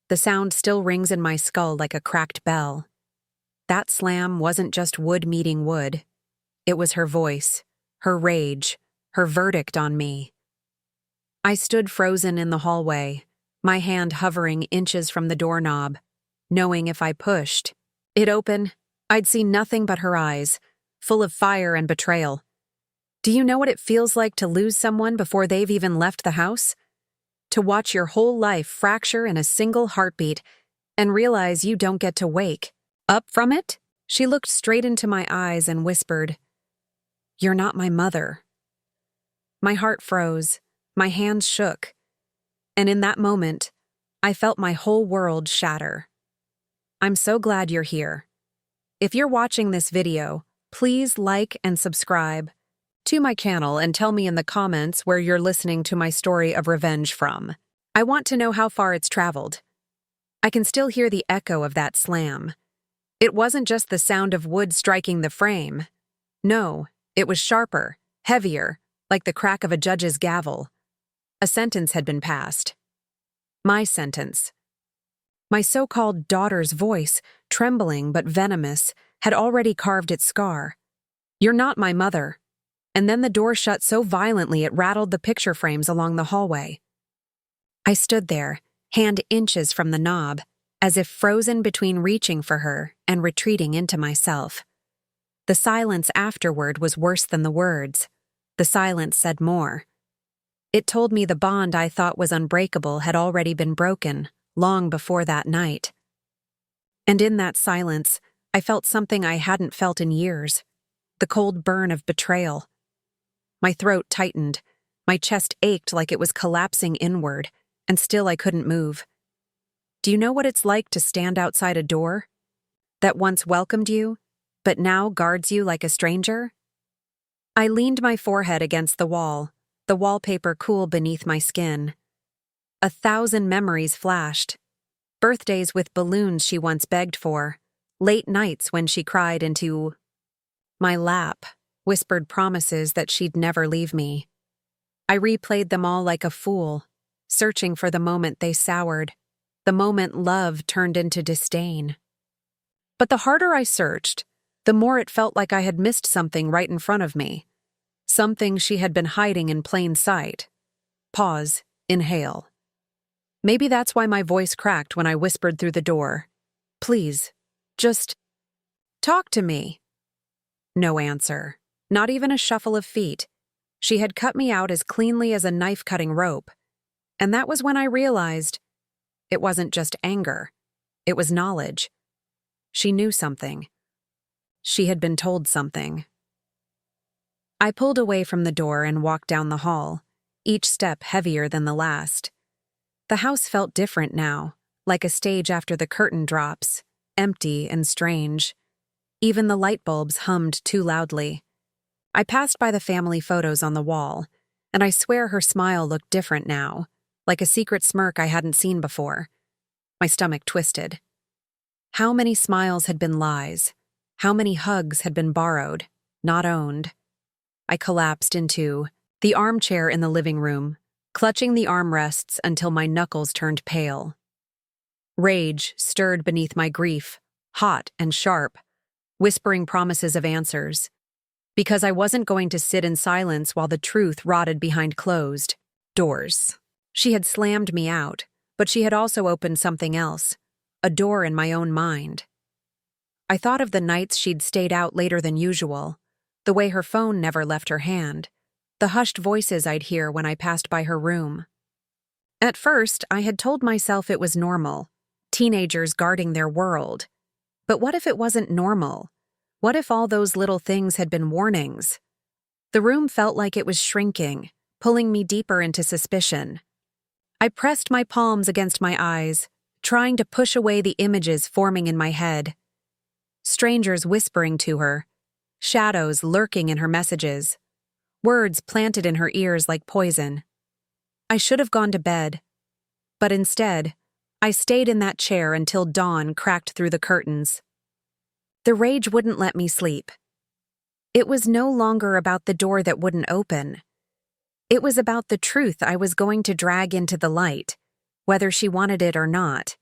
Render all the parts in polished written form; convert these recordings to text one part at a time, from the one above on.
The sound still rings in my skull like a cracked bell. That slam wasn't just wood meeting wood. It was her voice, her rage, her verdict on me. I stood frozen in the hallway, my hand hovering inches from the doorknob, knowing if I pushed it open, I'd see nothing but her eyes, full of fire and betrayal. Do you know what it feels like to lose someone before they've even left the house? To watch your whole life fracture in a single heartbeat and realize you don't get to wake up from it? She looked straight into my eyes and whispered, "You're not my mother." My heart froze, my hands shook, and in that moment, I felt my whole world shatter. I'm so glad you're here. If you're watching this video, please like and subscribe to my channel and tell me in the comments where you're listening to my story of revenge from. I want to know how far it's traveled. I can still hear the echo of that slam. It wasn't just the sound of wood striking the frame. No, it was sharper, heavier, like the crack of a judge's gavel. A sentence had been passed. My sentence. My so-called daughter's voice, trembling but venomous, had already carved its scar. "You're not my mother." And then the door shut so violently it rattled the picture frames along the hallway. I stood there, hand inches from the knob, as if frozen between reaching for her and retreating into myself. The silence afterward was worse than the words. The silence said more. It told me the bond I thought was unbreakable had already been broken, long before that night. And in that silence, I felt something I hadn't felt in years, the cold burn of betrayal. My throat tightened, my chest ached like it was collapsing inward, and still I couldn't move. Do you know what it's like to stand outside a door that once welcomed you, but now guards you like a stranger? I leaned my forehead against the wallpaper cool beneath my skin. 1,000 memories flashed. Birthdays with balloons she once begged for, late nights when she cried into my lap, whispered promises that she'd never leave me. I replayed them all like a fool, searching for the moment they soured, the moment love turned into disdain. But the harder I searched, the more it felt like I had missed something right in front of me, something she had been hiding in plain sight. Pause, inhale. Maybe that's why my voice cracked when I whispered through the door. "Please, just talk to me." No answer, not even a shuffle of feet. She had cut me out as cleanly as a knife-cutting rope. And that was when I realized it wasn't just anger. It was knowledge. She knew something. She had been told something. I pulled away from the door and walked down the hall, each step heavier than the last. The house felt different now, like a stage after the curtain drops, empty and strange. Even the light bulbs hummed too loudly. I passed by the family photos on the wall, and I swear her smile looked different now, like a secret smirk I hadn't seen before. My stomach twisted. How many smiles had been lies? How many hugs had been borrowed, not owned? I collapsed into the armchair in the living room, clutching the armrests until my knuckles turned pale. Rage stirred beneath my grief, hot and sharp, whispering promises of answers. Because I wasn't going to sit in silence while the truth rotted behind closed doors. She had slammed me out, but she had also opened something else, a door in my own mind. I thought of the nights she'd stayed out later than usual, the way her phone never left her hand, the hushed voices I'd hear when I passed by her room. At first, I had told myself it was normal, teenagers guarding their world. But what if it wasn't normal? What if all those little things had been warnings? The room felt like it was shrinking, pulling me deeper into suspicion. I pressed my palms against my eyes, trying to push away the images forming in my head. Strangers whispering to her, shadows lurking in her messages, words planted in her ears like poison. I should have gone to bed, but instead, I stayed in that chair until dawn cracked through the curtains. The rage wouldn't let me sleep. It was no longer about the door that wouldn't open. It was about the truth I was going to drag into the light, whether she wanted it or not.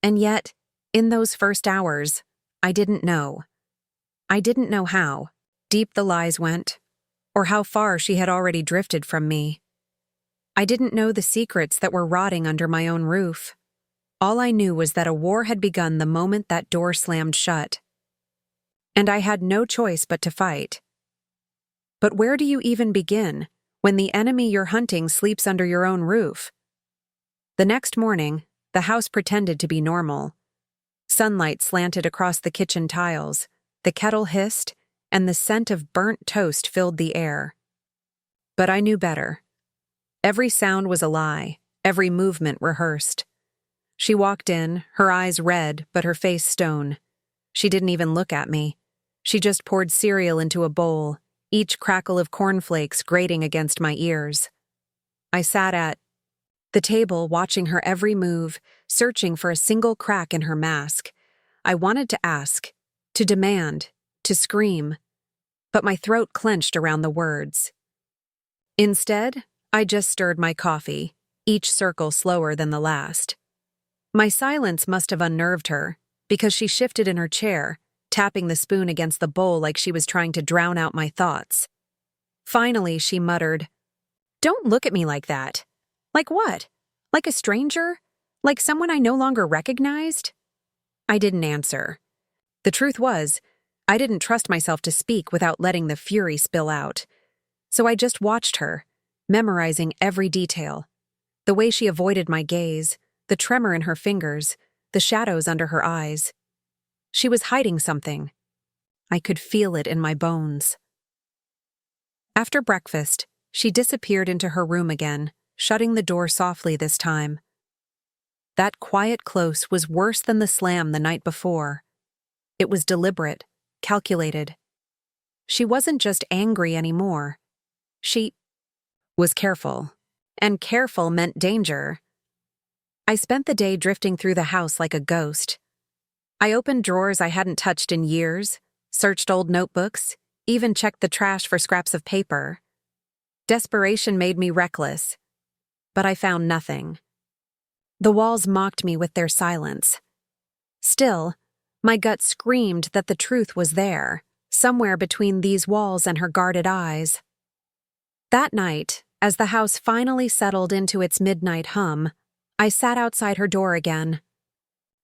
And yet, in those first hours, I didn't know. I didn't know how deep the lies went, or how far she had already drifted from me. I didn't know the secrets that were rotting under my own roof. All I knew was that a war had begun the moment that door slammed shut. And I had no choice but to fight. But where do you even begin when the enemy you're hunting sleeps under your own roof? The next morning, the house pretended to be normal. Sunlight slanted across the kitchen tiles, the kettle hissed, and the scent of burnt toast filled the air. But I knew better. Every sound was a lie, every movement rehearsed. She walked in, her eyes red, but her face stone. She didn't even look at me. She just poured cereal into a bowl, each crackle of cornflakes grating against my ears. I sat at the table, watching her every move, searching for a single crack in her mask. I wanted to ask, to demand, to scream, but my throat clenched around the words. Instead, I just stirred my coffee, each circle slower than the last. My silence must have unnerved her, because she shifted in her chair, tapping the spoon against the bowl like she was trying to drown out my thoughts. Finally, she muttered, "Don't look at me like that." Like what? Like a stranger? Like someone I no longer recognized? I didn't answer. The truth was, I didn't trust myself to speak without letting the fury spill out. So I just watched her, memorizing every detail. The way she avoided my gaze, the tremor in her fingers, the shadows under her eyes. She was hiding something. I could feel it in my bones. After breakfast, she disappeared into her room again, shutting the door softly this time. That quiet close was worse than the slam the night before. It was deliberate, calculated. She wasn't just angry anymore. She was careful, and careful meant danger. I spent the day drifting through the house like a ghost. I opened drawers I hadn't touched in years, searched old notebooks, even checked the trash for scraps of paper. Desperation made me reckless, but I found nothing. The walls mocked me with their silence. Still, my gut screamed that the truth was there, somewhere between these walls and her guarded eyes. That night, as the house finally settled into its midnight hum, I sat outside her door again.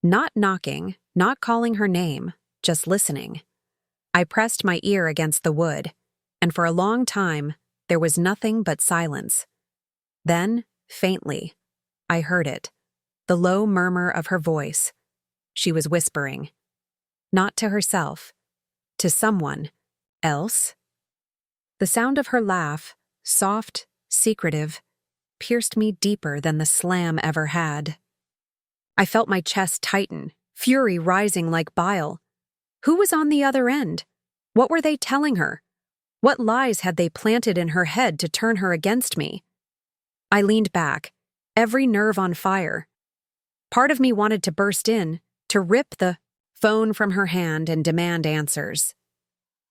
Not knocking, not calling her name, just listening. I pressed my ear against the wood, and for a long time, there was nothing but silence. Then, faintly, I heard it, the low murmur of her voice. She was whispering. Not to herself, to someone else. The sound of her laugh, soft, secretive, pierced me deeper than the slam ever had. I felt my chest tighten, fury rising like bile. Who was on the other end? What were they telling her? What lies had they planted in her head to turn her against me? I leaned back, every nerve on fire. Part of me wanted to burst in, to rip the phone from her hand and demand answers.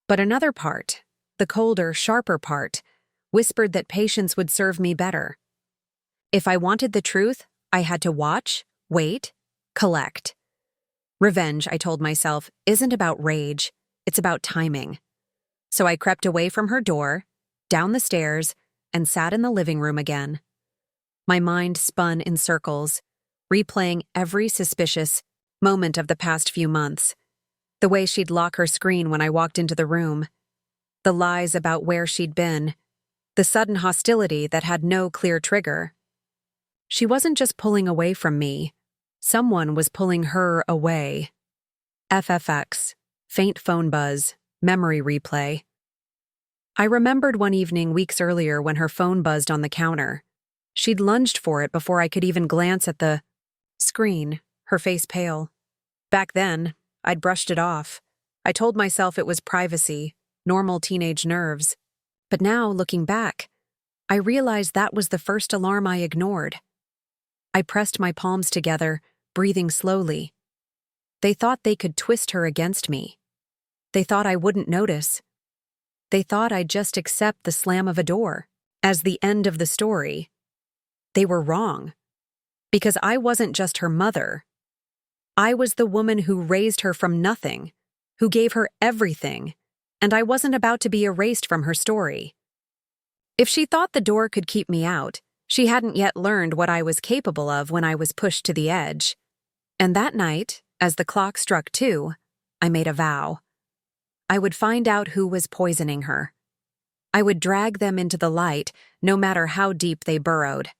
But another part, the colder, sharper part, whispered that patience would serve me better. If I wanted the truth, I had to watch, wait, collect. Revenge, I told myself, isn't about rage, it's about timing. So I crept away from her door, down the stairs, and sat in the living room again. My mind spun in circles, replaying every suspicious moment of the past few months. The way she'd lock her screen when I walked into the room. The lies about where she'd been. The sudden hostility that had no clear trigger. She wasn't just pulling away from me. Someone was pulling her away. FFX, faint phone buzz, memory replay. I remembered one evening weeks earlier when her phone buzzed on the counter. She'd lunged for it before I could even glance at the screen, her face pale. Back then, I'd brushed it off. I told myself it was privacy, normal teenage nerves. But now, looking back, I realized that was the first alarm I ignored. I pressed my palms together, breathing slowly. They thought they could twist her against me. They thought I wouldn't notice. They thought I'd just accept the slam of a door as the end of the story. They were wrong. Because I wasn't just her mother. I was the woman who raised her from nothing, who gave her everything, and I wasn't about to be erased from her story. If she thought the door could keep me out, she hadn't yet learned what I was capable of when I was pushed to the edge. And that night, as the clock struck 2, I made a vow. I would find out who was poisoning her. I would drag them into the light, no matter how deep they burrowed.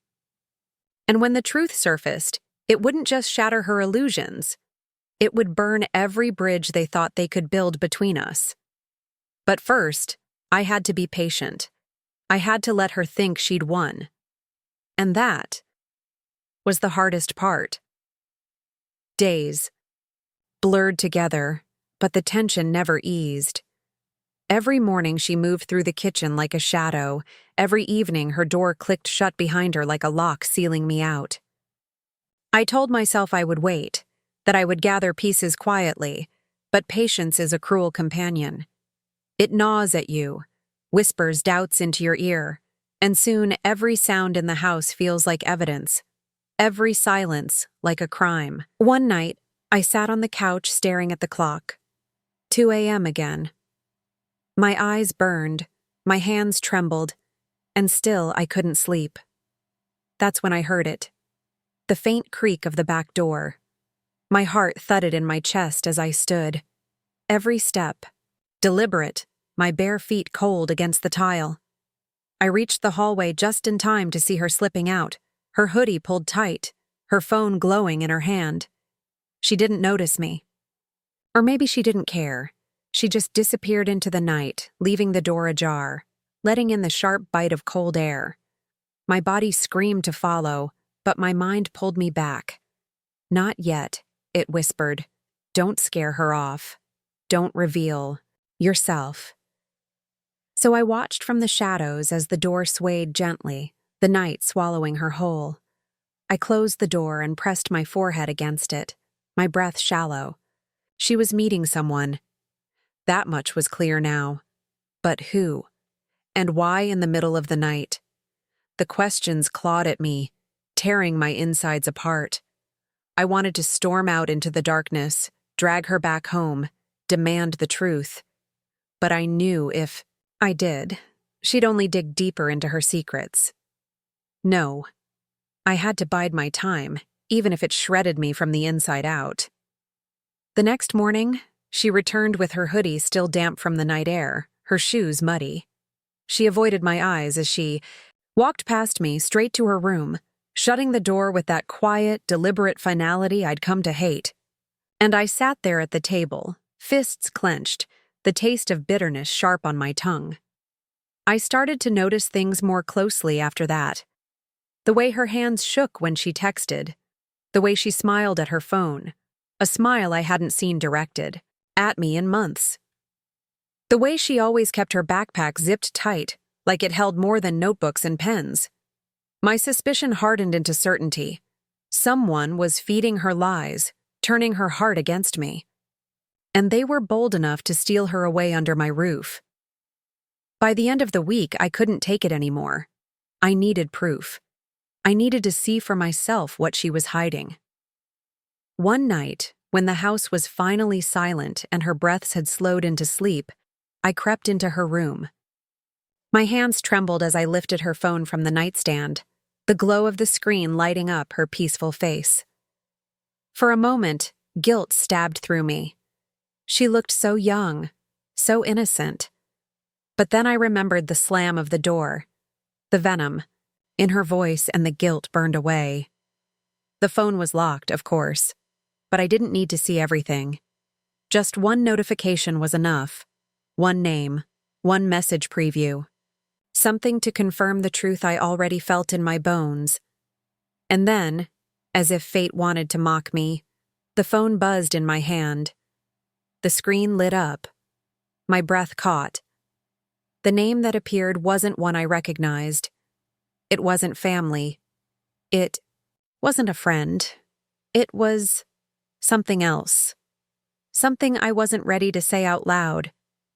And when the truth surfaced, it wouldn't just shatter her illusions. It would burn every bridge they thought they could build between us. But first, I had to be patient. I had to let her think she'd won. And that was the hardest part. Days blurred together, but the tension never eased. Every morning she moved through the kitchen like a shadow. Every evening her door clicked shut behind her like a lock sealing me out. I told myself I would wait, that I would gather pieces quietly, but patience is a cruel companion. It gnaws at you, whispers doubts into your ear, and soon every sound in the house feels like evidence, every silence like a crime. One night, I sat on the couch staring at the clock. 2 a.m. again. My eyes burned, my hands trembled, and still I couldn't sleep. That's when I heard it. The faint creak of the back door. My heart thudded in my chest as I stood. Every step, deliberate, my bare feet cold against the tile. I reached the hallway just in time to see her slipping out, her hoodie pulled tight, her phone glowing in her hand. She didn't notice me. Or maybe she didn't care. She just disappeared into the night, leaving the door ajar, letting in the sharp bite of cold air. My body screamed to follow, but my mind pulled me back. Not yet, it whispered. Don't scare her off. Don't reveal yourself. So I watched from the shadows as the door swayed gently, the night swallowing her whole. I closed the door and pressed my forehead against it, my breath shallow. She was meeting someone. That much was clear now. But who? And why in the middle of the night? The questions clawed at me, tearing my insides apart. I wanted to storm out into the darkness, drag her back home, demand the truth. But I knew if I did, she'd only dig deeper into her secrets. No. I had to bide my time, even if it shredded me from the inside out. The next morning, she returned with her hoodie still damp from the night air, her shoes muddy. She avoided my eyes as she walked past me straight to her room, shutting the door with that quiet, deliberate finality I'd come to hate. And I sat there at the table, fists clenched, the taste of bitterness sharp on my tongue. I started to notice things more closely after that. The way her hands shook when she texted, the way she smiled at her phone, a smile I hadn't seen directed at me in months. The way she always kept her backpack zipped tight, like it held more than notebooks and pens. My suspicion hardened into certainty. Someone was feeding her lies, turning her heart against me. And they were bold enough to steal her away under my roof. By the end of the week, I couldn't take it anymore. I needed proof. I needed to see for myself what she was hiding. One night, when the house was finally silent and her breaths had slowed into sleep, I crept into her room. My hands trembled as I lifted her phone from the nightstand, the glow of the screen lighting up her peaceful face. For a moment, guilt stabbed through me. She looked so young, so innocent. But then I remembered the slam of the door, the venom in her voice, and the guilt burned away. The phone was locked, of course, but I didn't need to see everything. Just one notification was enough. One name, one message preview. Something to confirm the truth I already felt in my bones. And then, as if fate wanted to mock me, the phone buzzed in my hand. The screen lit up. My breath caught. The name that appeared wasn't one I recognized. It wasn't family. It wasn't a friend. It was something else. Something I wasn't ready to say out loud,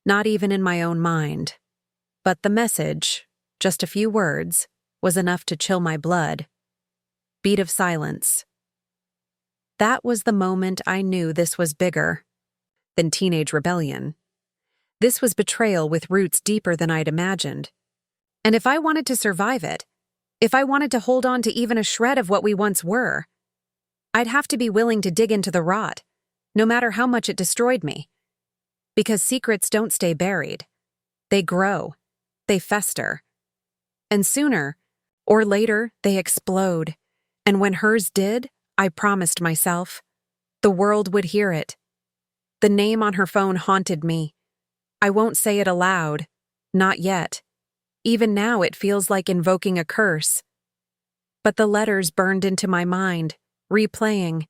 not even in my own mind. But the message, just a few words, was enough to chill my blood. Beat of silence. that was the moment I knew this was bigger than teenage rebellion. This was betrayal with roots deeper than I'd imagined. And if I wanted to survive it, if I wanted to hold on to even a shred of what we once were, I'd have to be willing to dig into the rot, no matter how much it destroyed me. Because secrets don't stay buried. They grow. They fester. And sooner or later, they explode. And when hers did, I promised myself, the world would hear it. The name on her phone haunted me. I won't say it aloud. Not yet. Even now it feels like invoking a curse. But the letters burned into my mind, replaying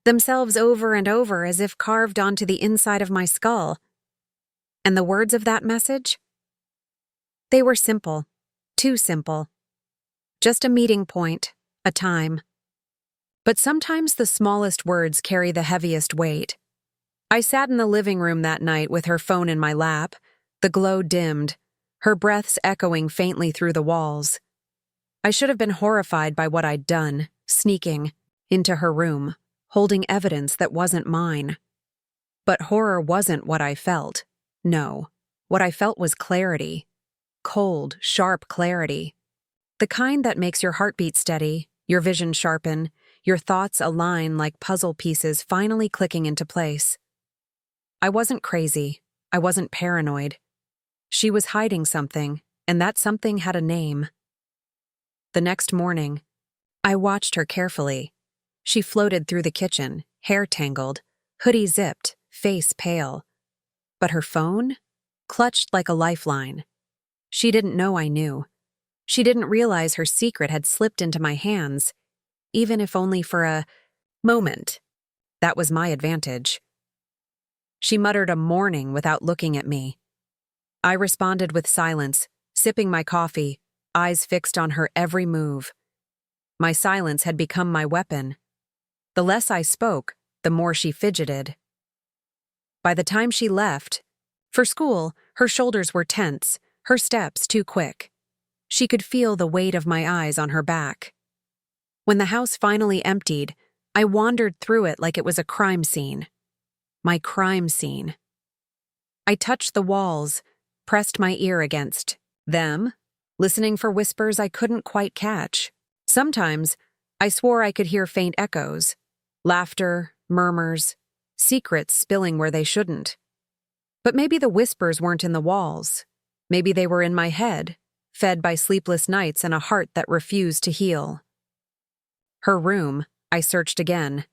themselves over and over as if carved onto the inside of my skull. And the words of that message? They were simple, too simple. Just a meeting point, a time. But sometimes the smallest words carry the heaviest weight. I sat in the living room that night with her phone in my lap, the glow dimmed, her breaths echoing faintly through the walls. I should have been horrified by what I'd done, sneaking into her room, holding evidence that wasn't mine. But horror wasn't what I felt. No, what I felt was clarity. Cold, sharp clarity. The kind that makes your heartbeat steady, your vision sharpen, your thoughts align like puzzle pieces finally clicking into place. I wasn't crazy. I wasn't paranoid. She was hiding something, and that something had a name. The next morning, I watched her carefully. She floated through the kitchen, hair tangled, hoodie zipped, face pale. But her phone? Clutched like a lifeline. She didn't know I knew. She didn't realize her secret had slipped into my hands, even if only for a moment. That was my advantage. She muttered a morning without looking at me. I responded with silence, sipping my coffee, eyes fixed on her every move. My silence had become my weapon. The less I spoke, the more she fidgeted. By the time she left, for school, her shoulders were tense, her steps too quick. She could feel the weight of my eyes on her back. When the house finally emptied, I wandered through it like it was a crime scene. My crime scene. I touched the walls, pressed my ear against them, listening for whispers I couldn't quite catch. Sometimes, I swore I could hear faint echoes, laughter, murmurs, secrets spilling where they shouldn't. But maybe the whispers weren't in the walls. Maybe they were in my head, fed by sleepless nights and a heart that refused to heal. Her room, I searched again.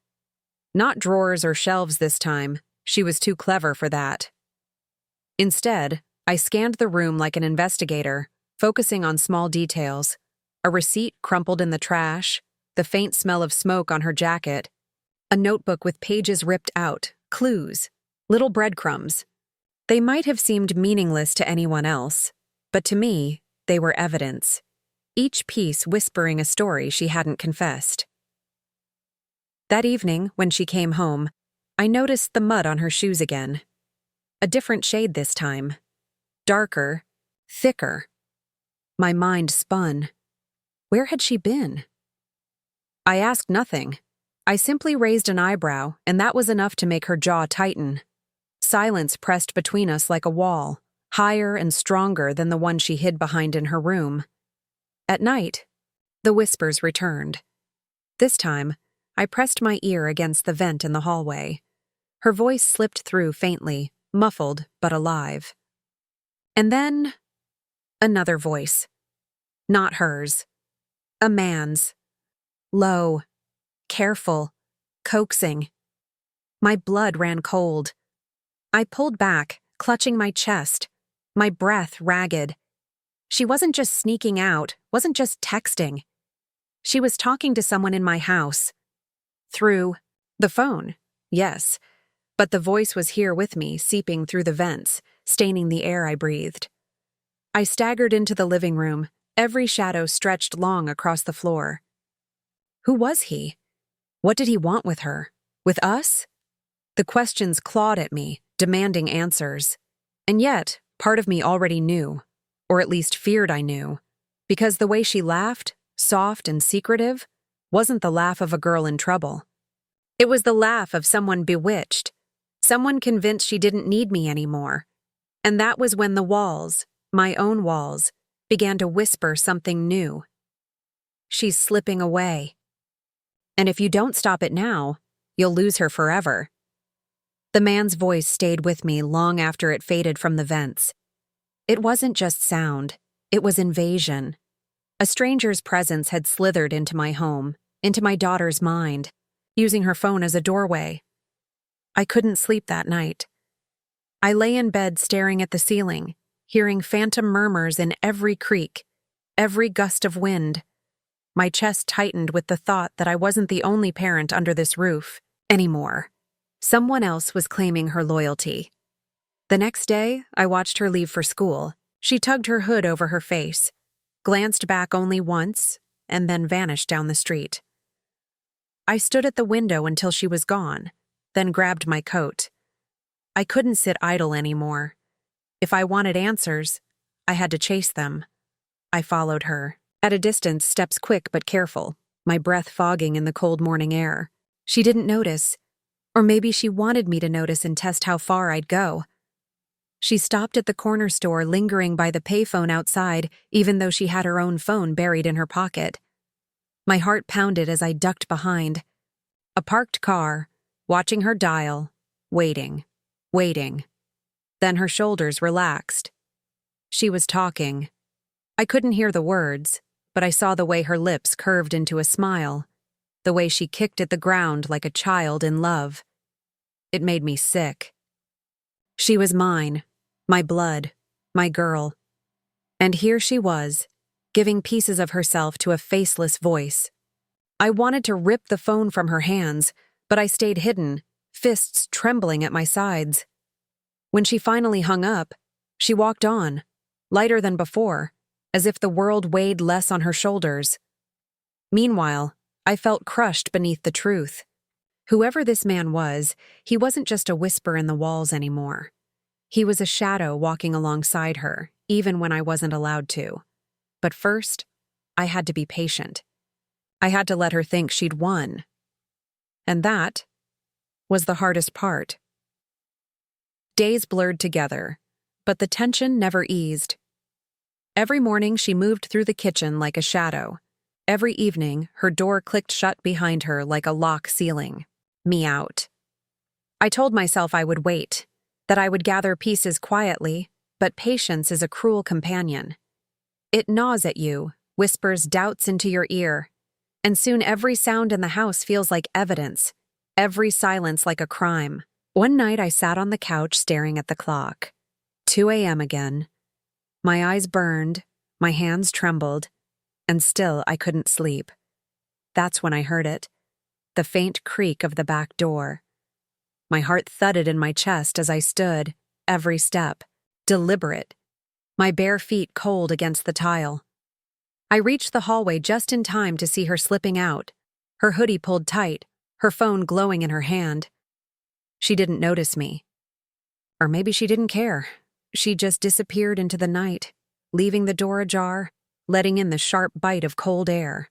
Not drawers or shelves this time. She was too clever for that. Instead, I scanned the room like an investigator, focusing on small details. A receipt crumpled in the trash, the faint smell of smoke on her jacket, a notebook with pages ripped out, clues, little breadcrumbs. They might have seemed meaningless to anyone else, but to me, they were evidence, each piece whispering a story she hadn't confessed. That evening, when she came home, I noticed the mud on her shoes again. A different shade this time. Darker, thicker. My mind spun. Where had she been? I asked nothing. I simply raised an eyebrow, and that was enough to make her jaw tighten. Silence pressed between us like a wall, higher and stronger than the one she hid behind in her room. At night, the whispers returned. This time, I pressed my ear against the vent in the hallway. Her voice slipped through faintly, muffled but alive. And then, another voice. Not hers. A man's. Low, careful, coaxing. My blood ran cold. I pulled back, clutching my chest, my breath ragged. She wasn't just sneaking out, wasn't just texting. She was talking to someone in my house. Through the phone, yes, but the voice was here with me, seeping through the vents, staining the air I breathed. I staggered into the living room, every shadow stretched long across the floor. Who was he? What did he want with her? With us? The questions clawed at me, demanding answers. And yet, part of me already knew, or at least feared I knew, because the way she laughed, soft and secretive, wasn't the laugh of a girl in trouble. It was the laugh of someone bewitched, someone convinced she didn't need me anymore. And that was when the walls, my own walls, began to whisper something new. She's slipping away. And if you don't stop it now, you'll lose her forever. The man's voice stayed with me long after it faded from the vents. It wasn't just sound, it was invasion. A stranger's presence had slithered into my home, into my daughter's mind, using her phone as a doorway. I couldn't sleep that night. I lay in bed staring at the ceiling, hearing phantom murmurs in every creak, every gust of wind. My chest tightened with the thought that I wasn't the only parent under this roof anymore. Someone else was claiming her loyalty. The next day, I watched her leave for school. She tugged her hood over her face, glanced back only once, and then vanished down the street. I stood at the window until she was gone, then grabbed my coat. I couldn't sit idle anymore. If I wanted answers, I had to chase them. I followed her. At a distance, steps quick but careful, my breath fogging in the cold morning air. She didn't notice. Or maybe she wanted me to notice and test how far I'd go. She stopped at the corner store, lingering by the payphone outside, even though she had her own phone buried in her pocket. My heart pounded as I ducked behind. A parked car, watching her dial, waiting. Then her shoulders relaxed. She was talking. I couldn't hear the words, but I saw the way her lips curved into a smile, the way she kicked at the ground like a child in love. It made me sick. She was mine, my blood, my girl. And here she was, giving pieces of herself to a faceless voice. I wanted to rip the phone from her hands, but I stayed hidden, fists trembling at my sides. When she finally hung up, she walked on, lighter than before, as if the world weighed less on her shoulders. Meanwhile, I felt crushed beneath the truth. Whoever this man was, he wasn't just a whisper in the walls anymore. He was a shadow walking alongside her, even when I wasn't allowed to. But first, I had to be patient. I had to let her think she'd won. And that was the hardest part. Days blurred together, but the tension never eased. Every morning she moved through the kitchen like a shadow. Every evening, her door clicked shut behind her like a lock sealing me out. I told myself I would wait, that I would gather pieces quietly, but patience is a cruel companion. It gnaws at you, whispers doubts into your ear, and soon every sound in the house feels like evidence, every silence like a crime. One night I sat on the couch staring at the clock. 2 a.m. again. My eyes burned, my hands trembled, and still I couldn't sleep. That's when I heard it, the faint creak of the back door. My heart thudded in my chest as I stood, every step, deliberate, my bare feet cold against the tile. I reached the hallway just in time to see her slipping out, her hoodie pulled tight, her phone glowing in her hand. She didn't notice me. Or maybe she didn't care. She just disappeared into the night, leaving the door ajar, letting in the sharp bite of cold air.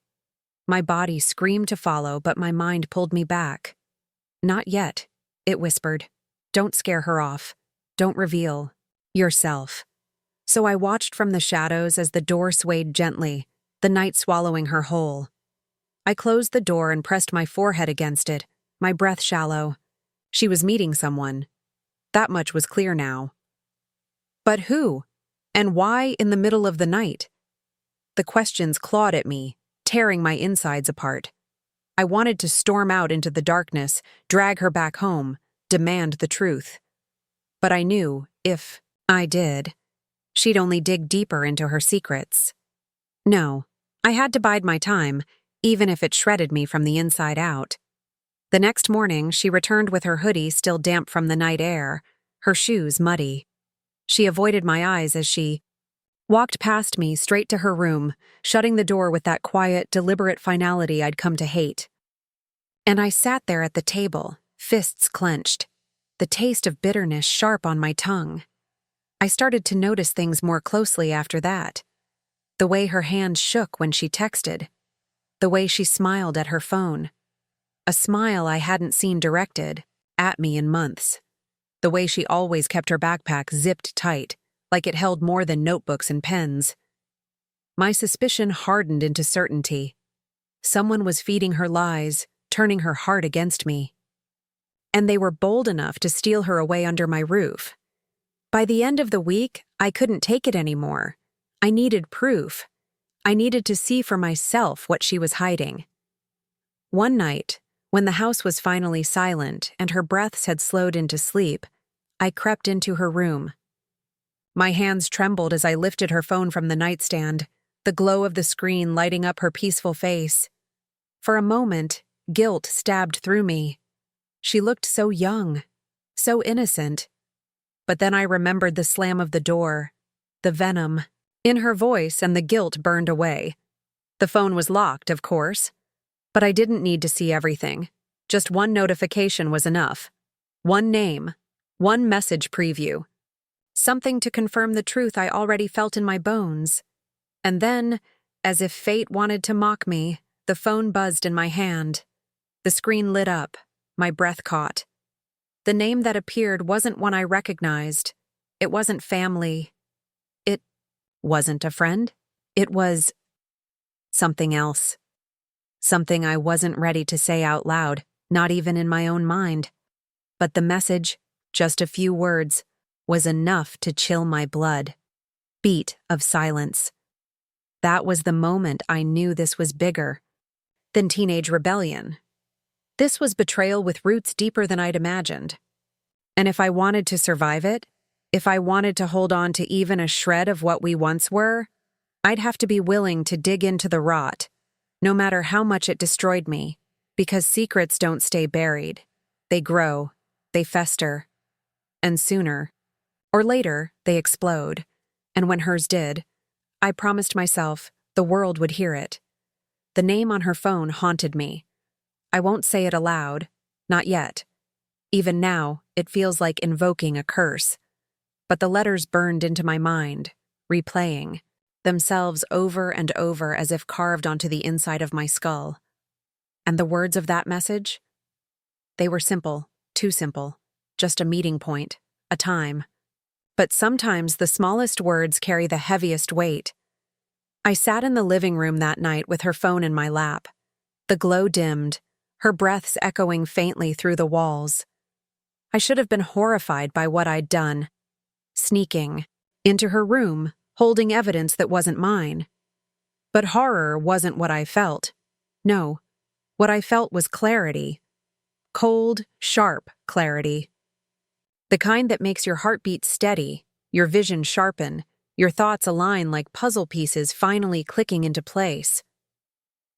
My body screamed to follow, but my mind pulled me back. Not yet, it whispered. Don't scare her off. Don't reveal yourself. So I watched from the shadows as the door swayed gently, the night swallowing her whole. I closed the door and pressed my forehead against it, my breath shallow. She was meeting someone. That much was clear now. But who? And why in the middle of the night? The questions clawed at me, tearing my insides apart. I wanted to storm out into the darkness, drag her back home, demand the truth. But I knew, if I did, she'd only dig deeper into her secrets. No, I had to bide my time, even if it shredded me from the inside out. The next morning, she returned with her hoodie still damp from the night air, her shoes muddy. She avoided my eyes as she walked past me straight to her room, shutting the door with that quiet, deliberate finality I'd come to hate. And I sat there at the table, fists clenched, the taste of bitterness sharp on my tongue. I started to notice things more closely after that. The way her hand shook when she texted, the way she smiled at her phone. a smile I hadn't seen directed at me in months, the way she always kept her backpack zipped tight, like it held more than notebooks and pens. My suspicion hardened into certainty. Someone was feeding her lies, turning her heart against me. And they were bold enough to steal her away under my roof. By the end of the week, I couldn't take it anymore. I needed proof. I needed to see for myself what she was hiding. One night, when the house was finally silent and her breaths had slowed into sleep, I crept into her room. My hands trembled as I lifted her phone from the nightstand, the glow of the screen lighting up her peaceful face. For a moment, guilt stabbed through me. She looked so young, so innocent. But then I remembered the slam of the door, the venom in her voice, and the guilt burned away. The phone was locked, of course, but I didn't need to see everything. Just one notification was enough. One name, one message preview. Something to confirm the truth I already felt in my bones. And then, as if fate wanted to mock me, the phone buzzed in my hand. The screen lit up, my breath caught. The name that appeared wasn't one I recognized. It wasn't family. It wasn't a friend. It was something else. Something I wasn't ready to say out loud, not even in my own mind. But the message, just a few words, was enough to chill my blood. Beat of silence. That was the moment I knew this was bigger than teenage rebellion. This was betrayal with roots deeper than I'd imagined. And if I wanted to survive it, if I wanted to hold on to even a shred of what we once were, I'd have to be willing to dig into the rot, no matter how much it destroyed me, because secrets don't stay buried. They grow, they fester, and sooner or later they explode. And when hers did, I promised myself the world would hear it. The name on her phone haunted me. I won't say it aloud, not yet. Even now, it feels like invoking a curse. But the letters burned into my mind, replaying themselves over and over as if carved onto the inside of my skull. And the words of that message? They were simple, too simple, just a meeting point, a time. But sometimes the smallest words carry the heaviest weight. I sat in the living room that night with her phone in my lap. The glow dimmed, her breaths echoing faintly through the walls. I should have been horrified by what I'd done. Sneaking into her room, holding evidence that wasn't mine. But horror wasn't what I felt. No, what I felt was clarity. Cold, sharp clarity. The kind that makes your heartbeat steady, your vision sharpen, your thoughts align like puzzle pieces finally clicking into place.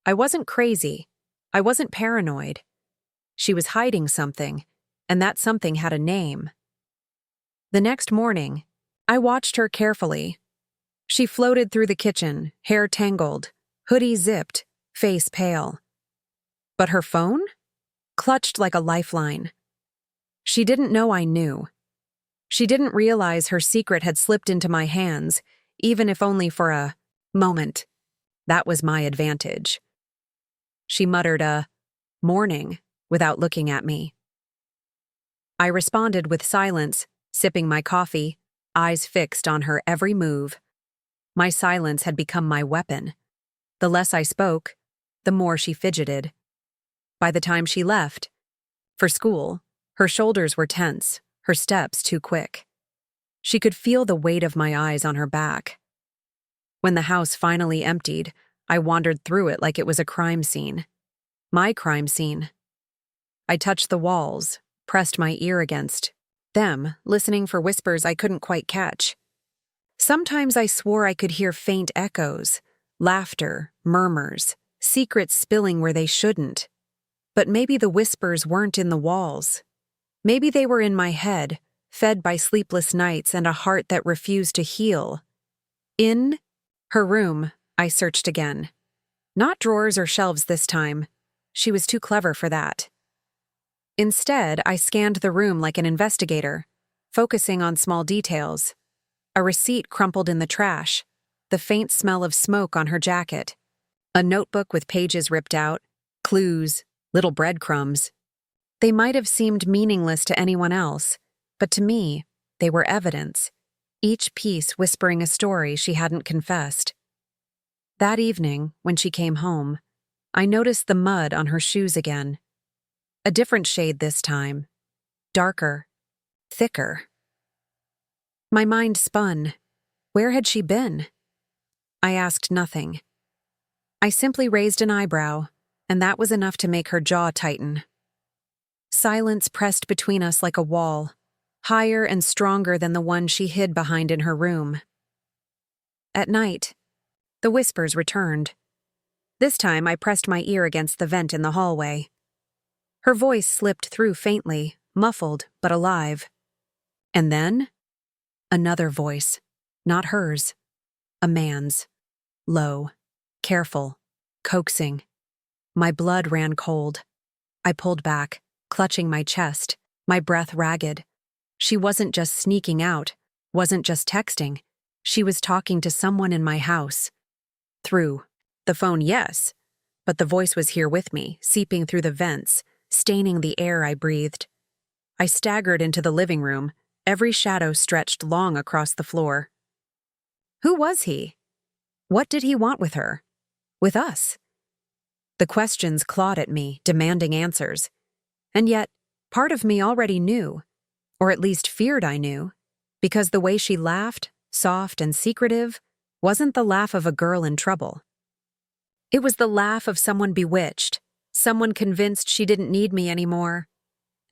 I wasn't crazy. I wasn't paranoid. She was hiding something, and that something had a name. The next morning, I watched her carefully. She floated through the kitchen, hair tangled, hoodie zipped, face pale. But her phone? Clutched like a lifeline. She didn't know I knew. She didn't realize her secret had slipped into my hands, even if only for a moment. That was my advantage. She muttered a morning without looking at me. I responded with silence, sipping my coffee, eyes fixed on her every move. My silence had become my weapon. The less I spoke, the more she fidgeted. By the time she left, for school, her shoulders were tense, her steps too quick. She could feel the weight of my eyes on her back. When the house finally emptied, I wandered through it like it was a crime scene. My crime scene. I touched the walls, pressed my ear against them, listening for whispers I couldn't quite catch. Sometimes I swore I could hear faint echoes, laughter, murmurs, secrets spilling where they shouldn't. But maybe the whispers weren't in the walls. Maybe they were in my head, fed by sleepless nights and a heart that refused to heal. In her room, I searched again. Not drawers or shelves this time. She was too clever for that. Instead, I scanned the room like an investigator, focusing on small details. A receipt crumpled in the trash, the faint smell of smoke on her jacket, a notebook with pages ripped out, clues, little breadcrumbs. They might have seemed meaningless to anyone else, but to me, they were evidence, each piece whispering a story she hadn't confessed. That evening, when she came home, I noticed the mud on her shoes again. A different shade this time. Darker. Thicker. My mind spun. Where had she been? I asked nothing. I simply raised an eyebrow, and that was enough to make her jaw tighten. Silence pressed between us like a wall, higher and stronger than the one she hid behind in her room. At night, the whispers returned. This time I pressed my ear against the vent in the hallway. Her voice slipped through faintly, muffled but alive. And then, another voice, not hers, a man's. Low, careful, coaxing. My blood ran cold. I pulled back, clutching my chest, my breath ragged. She wasn't just sneaking out, wasn't just texting. She was talking to someone in my house. Through the phone, yes, but the voice was here with me, seeping through the vents, staining the air I breathed. I staggered into the living room, every shadow stretched long across the floor. Who was he? What did he want with her? With us? The questions clawed at me, demanding answers. And yet, part of me already knew, or at least feared I knew, because the way she laughed, soft and secretive, wasn't the laugh of a girl in trouble. It was the laugh of someone bewitched, someone convinced she didn't need me anymore.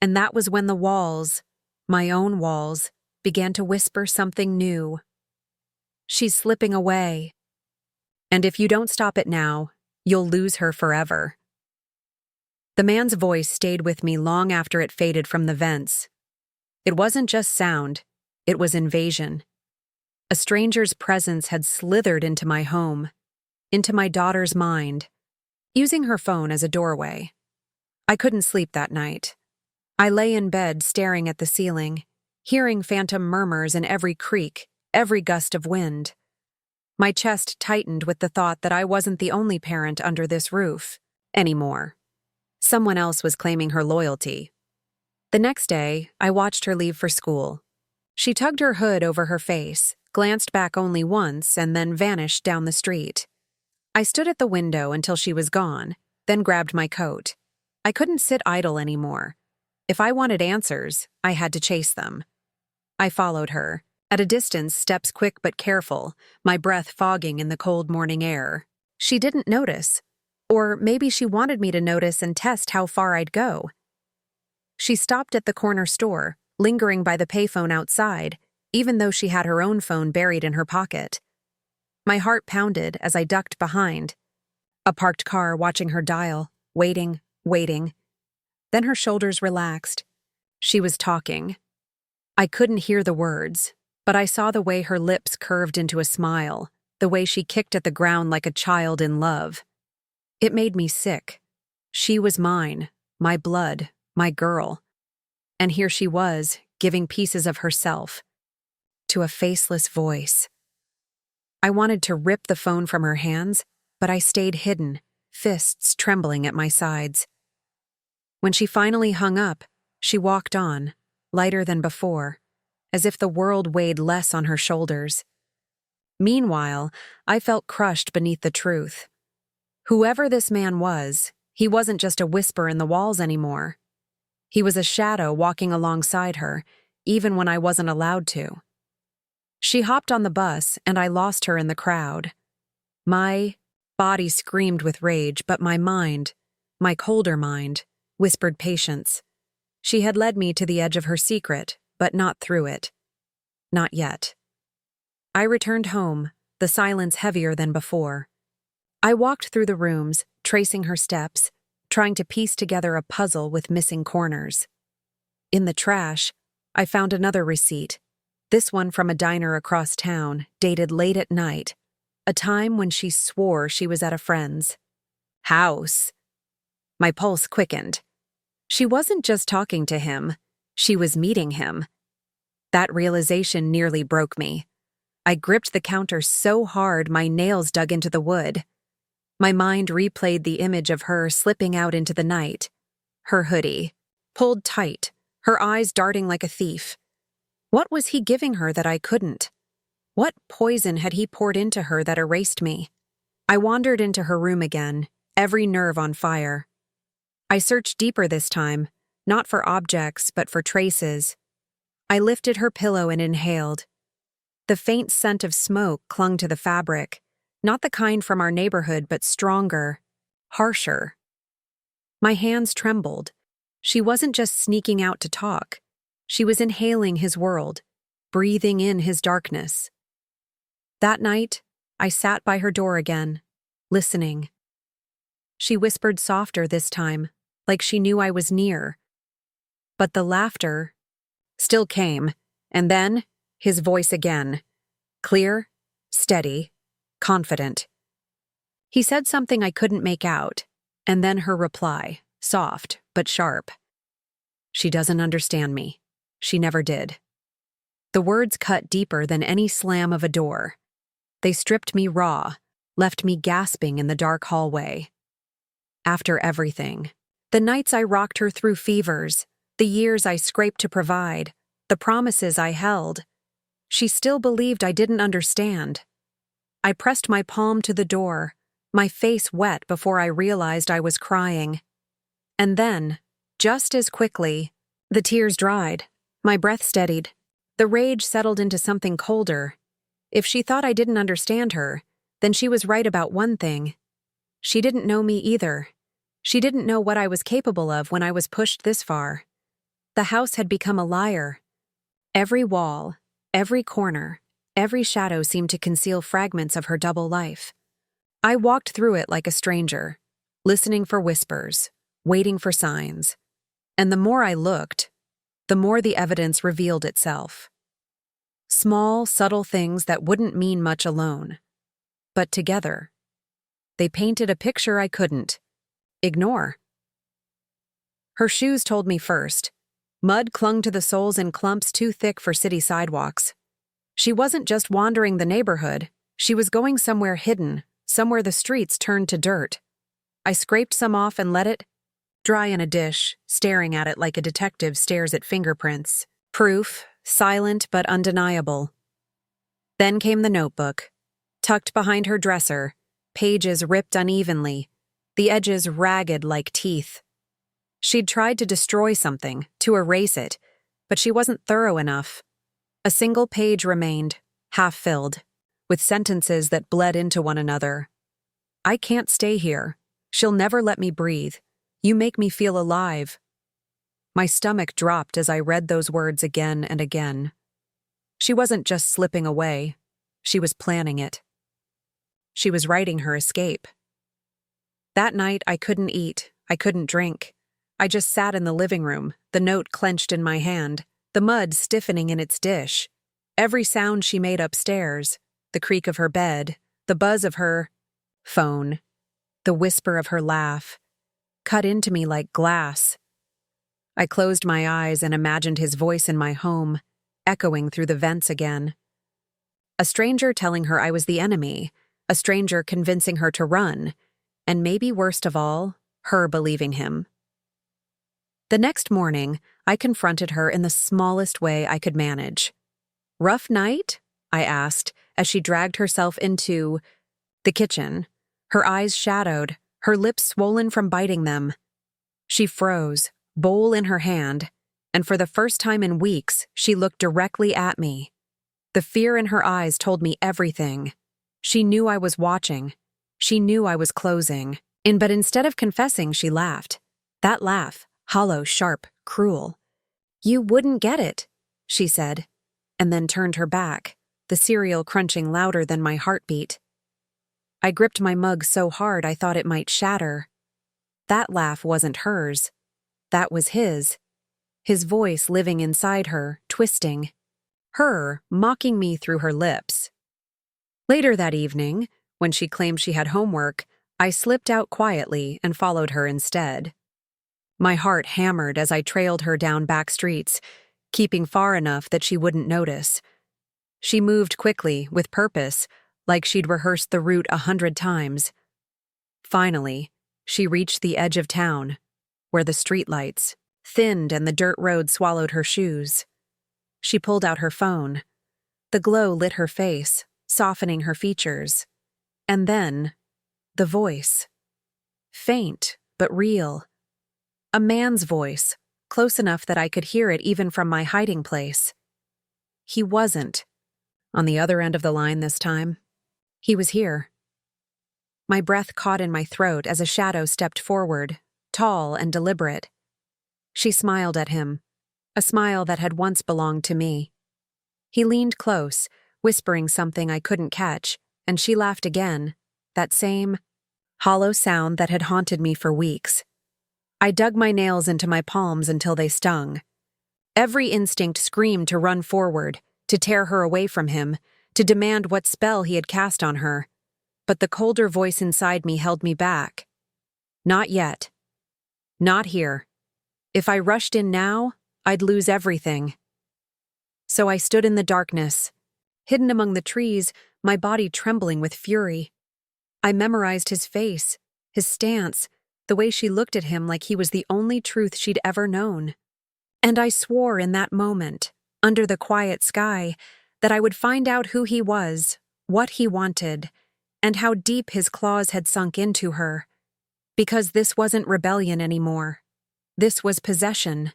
And that was when the walls, my own walls, began to whisper something new. She's slipping away. And if you don't stop it now, you'll lose her forever. The man's voice stayed with me long after it faded from the vents. It wasn't just sound, it was invasion. A stranger's presence had slithered into my home, into my daughter's mind, using her phone as a doorway. I couldn't sleep that night. I lay in bed staring at the ceiling, hearing phantom murmurs in every creak, every gust of wind. My chest tightened with the thought that I wasn't the only parent under this roof anymore. Someone else was claiming her loyalty. The next day, I watched her leave for school. She tugged her hood over her face, glanced back only once, and then vanished down the street. I stood at the window until she was gone, then grabbed my coat. I couldn't sit idle anymore. If I wanted answers, I had to chase them. I followed her, at a distance, steps quick but careful, my breath fogging in the cold morning air. She didn't notice. Or maybe she wanted me to notice and test how far I'd go. She stopped at the corner store, lingering by the payphone outside, even though she had her own phone buried in her pocket. My heart pounded as I ducked behind. A parked car watching her dial, waiting. Then her shoulders relaxed. She was talking. I couldn't hear the words, but I saw the way her lips curved into a smile, the way she kicked at the ground like a child in love. It made me sick. She was mine, my blood, my girl. And here she was, giving pieces of herself to a faceless voice. I wanted to rip the phone from her hands, but I stayed hidden, fists trembling at my sides. When she finally hung up, she walked on, lighter than before, as if the world weighed less on her shoulders. Meanwhile, I felt crushed beneath the truth. Whoever this man was, he wasn't just a whisper in the walls anymore. He was a shadow walking alongside her, even when I wasn't allowed to. She hopped on the bus, and I lost her in the crowd. My body screamed with rage, but my mind, my colder mind, whispered patience. She had led me to the edge of her secret, but not through it. Not yet. I returned home, the silence heavier than before. I walked through the rooms, tracing her steps, trying to piece together a puzzle with missing corners. In the trash, I found another receipt, this one from a diner across town, dated late at night, a time when she swore she was at a friend's house. My pulse quickened. She wasn't just talking to him, she was meeting him. That realization nearly broke me. I gripped the counter so hard my nails dug into the wood. My mind replayed the image of her slipping out into the night, her hoodie, pulled tight, her eyes darting like a thief. What was he giving her that I couldn't? What poison had he poured into her that erased me? I wandered into her room again, every nerve on fire. I searched deeper this time, not for objects, but for traces. I lifted her pillow and inhaled. The faint scent of smoke clung to the fabric, not the kind from our neighborhood, but stronger, harsher. My hands trembled. She wasn't just sneaking out to talk. She was inhaling his world, breathing in his darkness. That night, I sat by her door again, listening. She whispered softer this time, like she knew I was near. But the laughter still came, and then his voice again, clear, steady, confident. He said something I couldn't make out, and then her reply, soft but sharp. She doesn't understand me. She never did. The words cut deeper than any slam of a door. They stripped me raw, left me gasping in the dark hallway. After everything, the nights I rocked her through fevers, the years I scraped to provide, the promises I held, she still believed I didn't understand. I pressed my palm to the door, my face wet before I realized I was crying. And then, just as quickly, the tears dried, my breath steadied, the rage settled into something colder. If she thought I didn't understand her, then she was right about one thing. She didn't know me either. She didn't know what I was capable of when I was pushed this far. The house had become a liar. Every wall, every corner, every shadow seemed to conceal fragments of her double life. I walked through it like a stranger, listening for whispers, waiting for signs. And the more I looked, the more the evidence revealed itself. Small, subtle things that wouldn't mean much alone. But together, they painted a picture I couldn't ignore. Her shoes told me first. Mud clung to the soles in clumps too thick for city sidewalks. She wasn't just wandering the neighborhood, she was going somewhere hidden, somewhere the streets turned to dirt. I scraped some off and let it dry in a dish, staring at it like a detective stares at fingerprints. Proof, silent but undeniable. Then came the notebook, tucked behind her dresser, pages ripped unevenly, the edges ragged like teeth. She'd tried to destroy something, to erase it, but she wasn't thorough enough. A single page remained, half-filled, with sentences that bled into one another. I can't stay here. She'll never let me breathe. You make me feel alive. My stomach dropped as I read those words again and again. She wasn't just slipping away. She was planning it. She was writing her escape. That night, I couldn't eat. I couldn't drink. I just sat in the living room, the note clenched in my hand, the mud stiffening in its dish. Every sound she made upstairs, the creak of her bed, the buzz of her phone, the whisper of her laugh, cut into me like glass. I closed my eyes and imagined his voice in my home, echoing through the vents again. A stranger telling her I was the enemy, a stranger convincing her to run, and maybe worst of all, her believing him. The next morning, I confronted her in the smallest way I could manage. "Rough night?" I asked, as she dragged herself into the kitchen, her eyes shadowed, her lips swollen from biting them. She froze, bowl in her hand, and for the first time in weeks, she looked directly at me. The fear in her eyes told me everything. She knew I was watching. She knew I was closing. But instead of confessing, she laughed. That laugh, hollow, sharp, cruel. "You wouldn't get it," she said, and then turned her back, the cereal crunching louder than my heartbeat. I gripped my mug so hard I thought it might shatter. That laugh wasn't hers. That was his voice living inside her, twisting. Her mocking me through her lips. Later that evening, when she claimed she had homework, I slipped out quietly and followed her instead. My heart hammered as I trailed her down back streets, keeping far enough that she wouldn't notice. She moved quickly, with purpose, like she'd rehearsed the route 100 times. Finally, she reached the edge of town, where the streetlights thinned and the dirt road swallowed her shoes. She pulled out her phone. The glow lit her face, softening her features. And then, the voice. Faint, but real. A man's voice, close enough that I could hear it even from my hiding place. He wasn't on the other end of the line this time. He was here. My breath caught in my throat as a shadow stepped forward, tall and deliberate. She smiled at him, a smile that had once belonged to me. He leaned close, whispering something I couldn't catch, and she laughed again, that same hollow sound that had haunted me for weeks. I dug my nails into my palms until they stung. Every instinct screamed to run forward, to tear her away from him, to demand what spell he had cast on her. But the colder voice inside me held me back. Not yet. Not here. If I rushed in now, I'd lose everything. So I stood in the darkness, hidden among the trees, my body trembling with fury. I memorized his face, his stance, the way she looked at him like he was the only truth she'd ever known. And I swore in that moment, under the quiet sky, that I would find out who he was, what he wanted, and how deep his claws had sunk into her. Because this wasn't rebellion anymore. This was possession.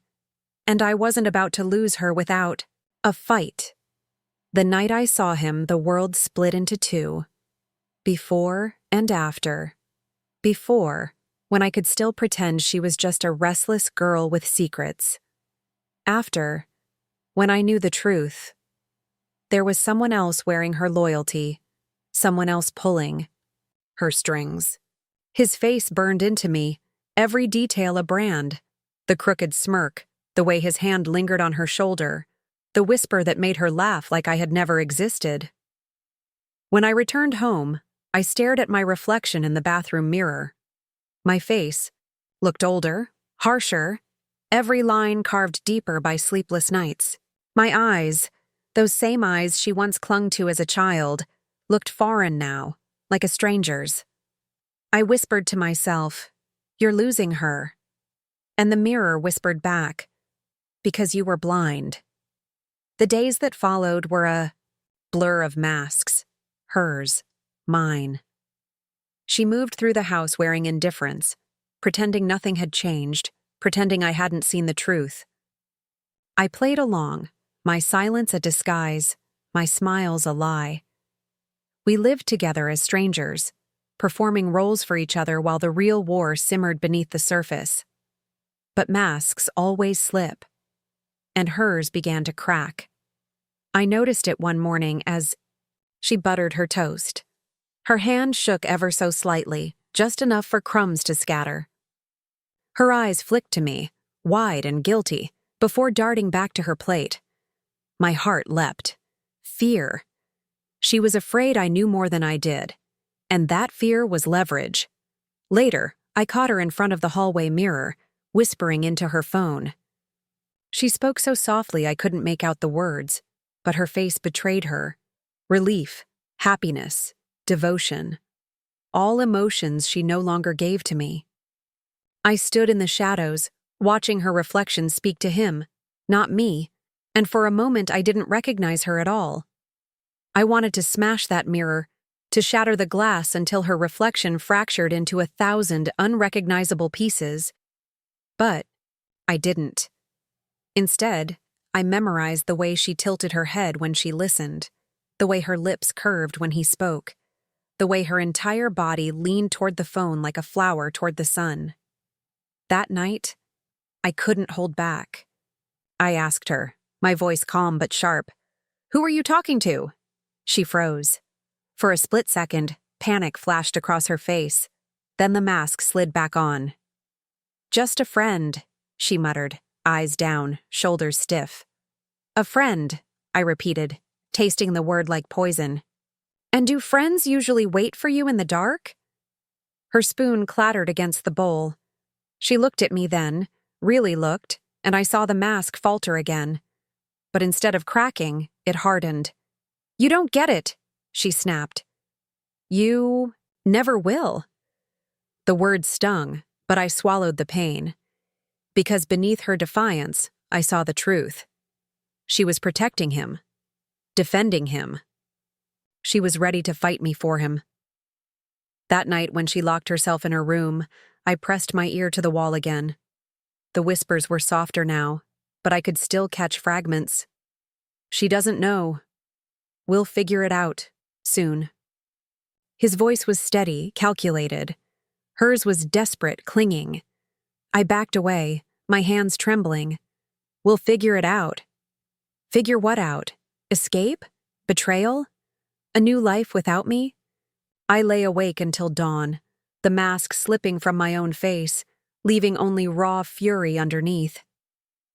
And I wasn't about to lose her without a fight. The night I saw him, the world split into two. Before and after. Before, when I could still pretend she was just a restless girl with secrets. After, when I knew the truth. There was someone else wearing her loyalty, someone else pulling her strings. His face burned into me, every detail a brand. The crooked smirk, the way his hand lingered on her shoulder, the whisper that made her laugh like I had never existed. When I returned home, I stared at my reflection in the bathroom mirror. My face looked older, harsher, every line carved deeper by sleepless nights. My eyes, those same eyes she once clung to as a child, looked foreign now, like a stranger's. I whispered to myself, "You're losing her." And the mirror whispered back, "Because you were blind." The days that followed were a blur of masks. Hers, mine. She moved through the house wearing indifference, pretending nothing had changed, pretending I hadn't seen the truth. I played along, my silence a disguise, my smiles a lie. We lived together as strangers, performing roles for each other while the real war simmered beneath the surface. But masks always slip, and hers began to crack. I noticed it one morning as she buttered her toast. Her hand shook ever so slightly, just enough for crumbs to scatter. Her eyes flicked to me, wide and guilty, before darting back to her plate. My heart leapt. Fear. She was afraid I knew more than I did, and that fear was leverage. Later, I caught her in front of the hallway mirror, whispering into her phone. She spoke so softly I couldn't make out the words, but her face betrayed her. Relief, happiness, devotion. All emotions she no longer gave to me. I stood in the shadows, watching her reflection speak to him, not me, and for a moment I didn't recognize her at all. I wanted to smash that mirror, to shatter the glass until her reflection fractured into 1,000 unrecognizable pieces. But I didn't. Instead, I memorized the way she tilted her head when she listened, the way her lips curved when he spoke, the way her entire body leaned toward the phone like a flower toward the sun. That night, I couldn't hold back. I asked her, my voice calm but sharp, "Who are you talking to?" She froze. For a split second, panic flashed across her face. Then the mask slid back on. "Just a friend," she muttered, eyes down, shoulders stiff. "A friend," I repeated, tasting the word like poison. "And do friends usually wait for you in the dark?" Her spoon clattered against the bowl. She looked at me then, really looked, and I saw the mask falter again. But instead of cracking, it hardened. "You don't get it," she snapped. "You never will." The word stung, but I swallowed the pain. Because beneath her defiance, I saw the truth. She was protecting him, defending him. She was ready to fight me for him. That night, when she locked herself in her room, I pressed my ear to the wall again. The whispers were softer now, but I could still catch fragments. She doesn't know. We'll figure it out, soon. His voice was steady, calculated. Hers was desperate, clinging. I backed away, my hands trembling. We'll figure it out. Figure what out? Escape? Betrayal? A new life without me? I lay awake until dawn, the mask slipping from my own face, leaving only raw fury underneath.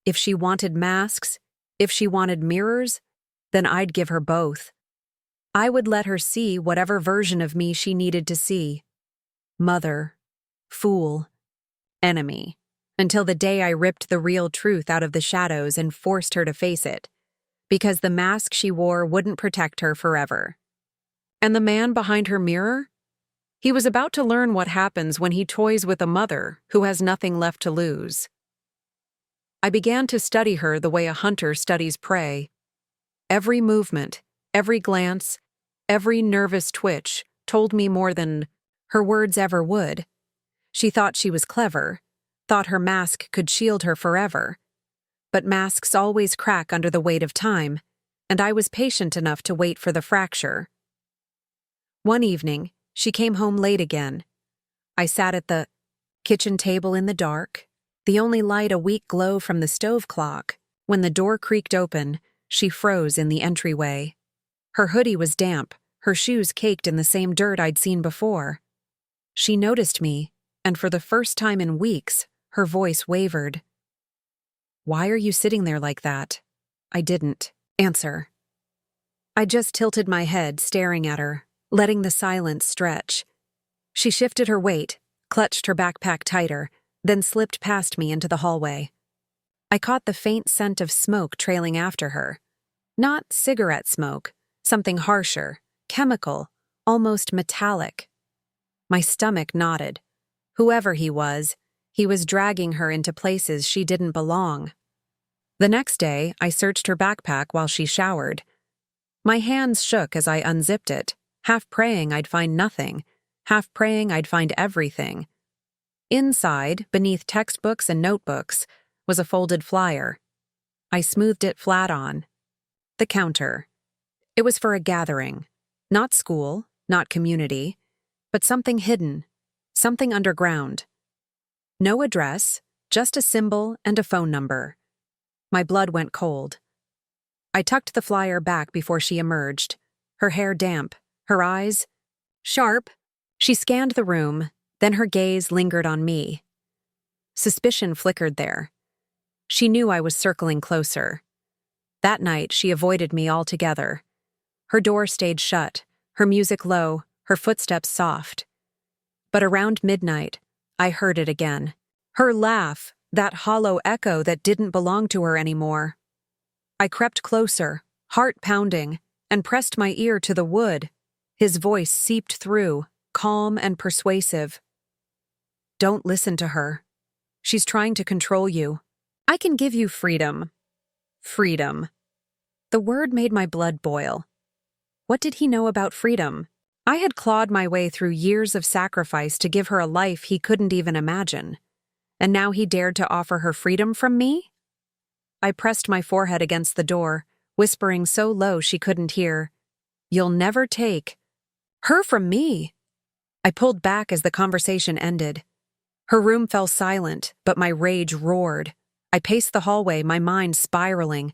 If she wanted masks, if she wanted mirrors, then I'd give her both. I would let her see whatever version of me she needed to see. Mother, fool, enemy, until the day I ripped the real truth out of the shadows and forced her to face it, because the mask she wore wouldn't protect her forever. And the man behind her mirror? He was about to learn what happens when he toys with a mother who has nothing left to lose. I began to study her the way a hunter studies prey. Every movement, every glance, every nervous twitch told me more than her words ever would. She thought she was clever, thought her mask could shield her forever. But masks always crack under the weight of time, and I was patient enough to wait for the fracture. One evening, she came home late again. I sat at the kitchen table in the dark, the only light a weak glow from the stove clock. When the door creaked open, she froze in the entryway. Her hoodie was damp, her shoes caked in the same dirt I'd seen before. She noticed me, and for the first time in weeks, her voice wavered. "Why are you sitting there like that?" I didn't answer. I just tilted my head, staring at her, letting the silence stretch. She shifted her weight, clutched her backpack tighter, then slipped past me into the hallway. I caught the faint scent of smoke trailing after her. Not cigarette smoke, something harsher, chemical, almost metallic. My stomach knotted. Whoever he was dragging her into places she didn't belong. The next day, I searched her backpack while she showered. My hands shook as I unzipped it, half praying I'd find nothing, half praying I'd find everything. Inside, beneath textbooks and notebooks, was a folded flyer. I smoothed it flat on the counter. It was for a gathering. Not school, not community, but something hidden, something underground. No address, just a symbol and a phone number. My blood went cold. I tucked the flyer back before she emerged, her hair damp, her eyes sharp. She scanned the room, then her gaze lingered on me. Suspicion flickered there. She knew I was circling closer. That night, she avoided me altogether. Her door stayed shut, her music low, her footsteps soft. But around midnight, I heard it again. Her laugh, that hollow echo that didn't belong to her anymore. I crept closer, heart pounding, and pressed my ear to the wood. His voice seeped through, calm and persuasive. "Don't listen to her. She's trying to control you. I can give you freedom." Freedom. The word made my blood boil. What did he know about freedom? I had clawed my way through years of sacrifice to give her a life he couldn't even imagine. And now he dared to offer her freedom from me? I pressed my forehead against the door, whispering so low she couldn't hear. "You'll never take her from me." I pulled back as the conversation ended. Her room fell silent, but my rage roared. I paced the hallway, my mind spiraling.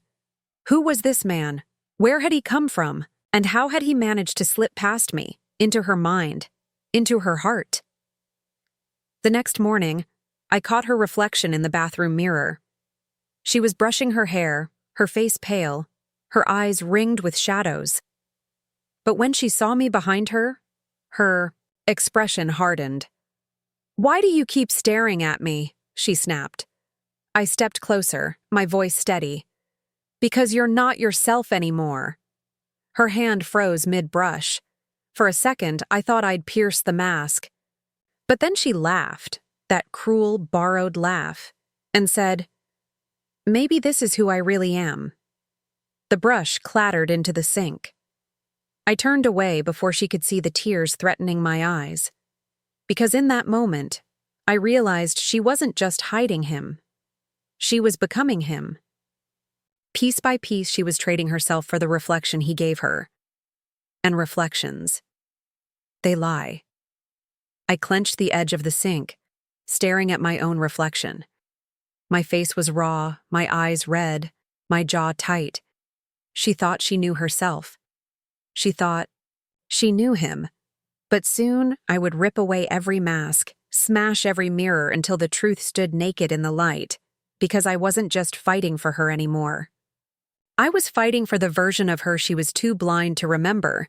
Who was this man? Where had he come from? And how had he managed to slip past me, into her mind, into her heart? The next morning, I caught her reflection in the bathroom mirror. She was brushing her hair, her face pale, her eyes ringed with shadows. But when she saw me behind her expression hardened. "Why do you keep staring at me?" she snapped. I stepped closer, my voice steady. "Because you're not yourself anymore." Her hand froze mid-brush. For a second, I thought I'd pierced the mask. But then she laughed, that cruel, borrowed laugh. and said, "Maybe this is who I really am." The brush clattered into the sink. I turned away before she could see the tears threatening my eyes. Because in that moment, I realized she wasn't just hiding him. She was becoming him. Piece by piece, she was trading herself for the reflection he gave her. And reflections. They lie. I clenched the edge of the sink, staring at my own reflection. My face was raw, my eyes red, my jaw tight. She thought she knew herself. She thought she knew him. But soon I would rip away every mask, smash every mirror until the truth stood naked in the light, because I wasn't just fighting for her anymore. I was fighting for the version of her she was too blind to remember,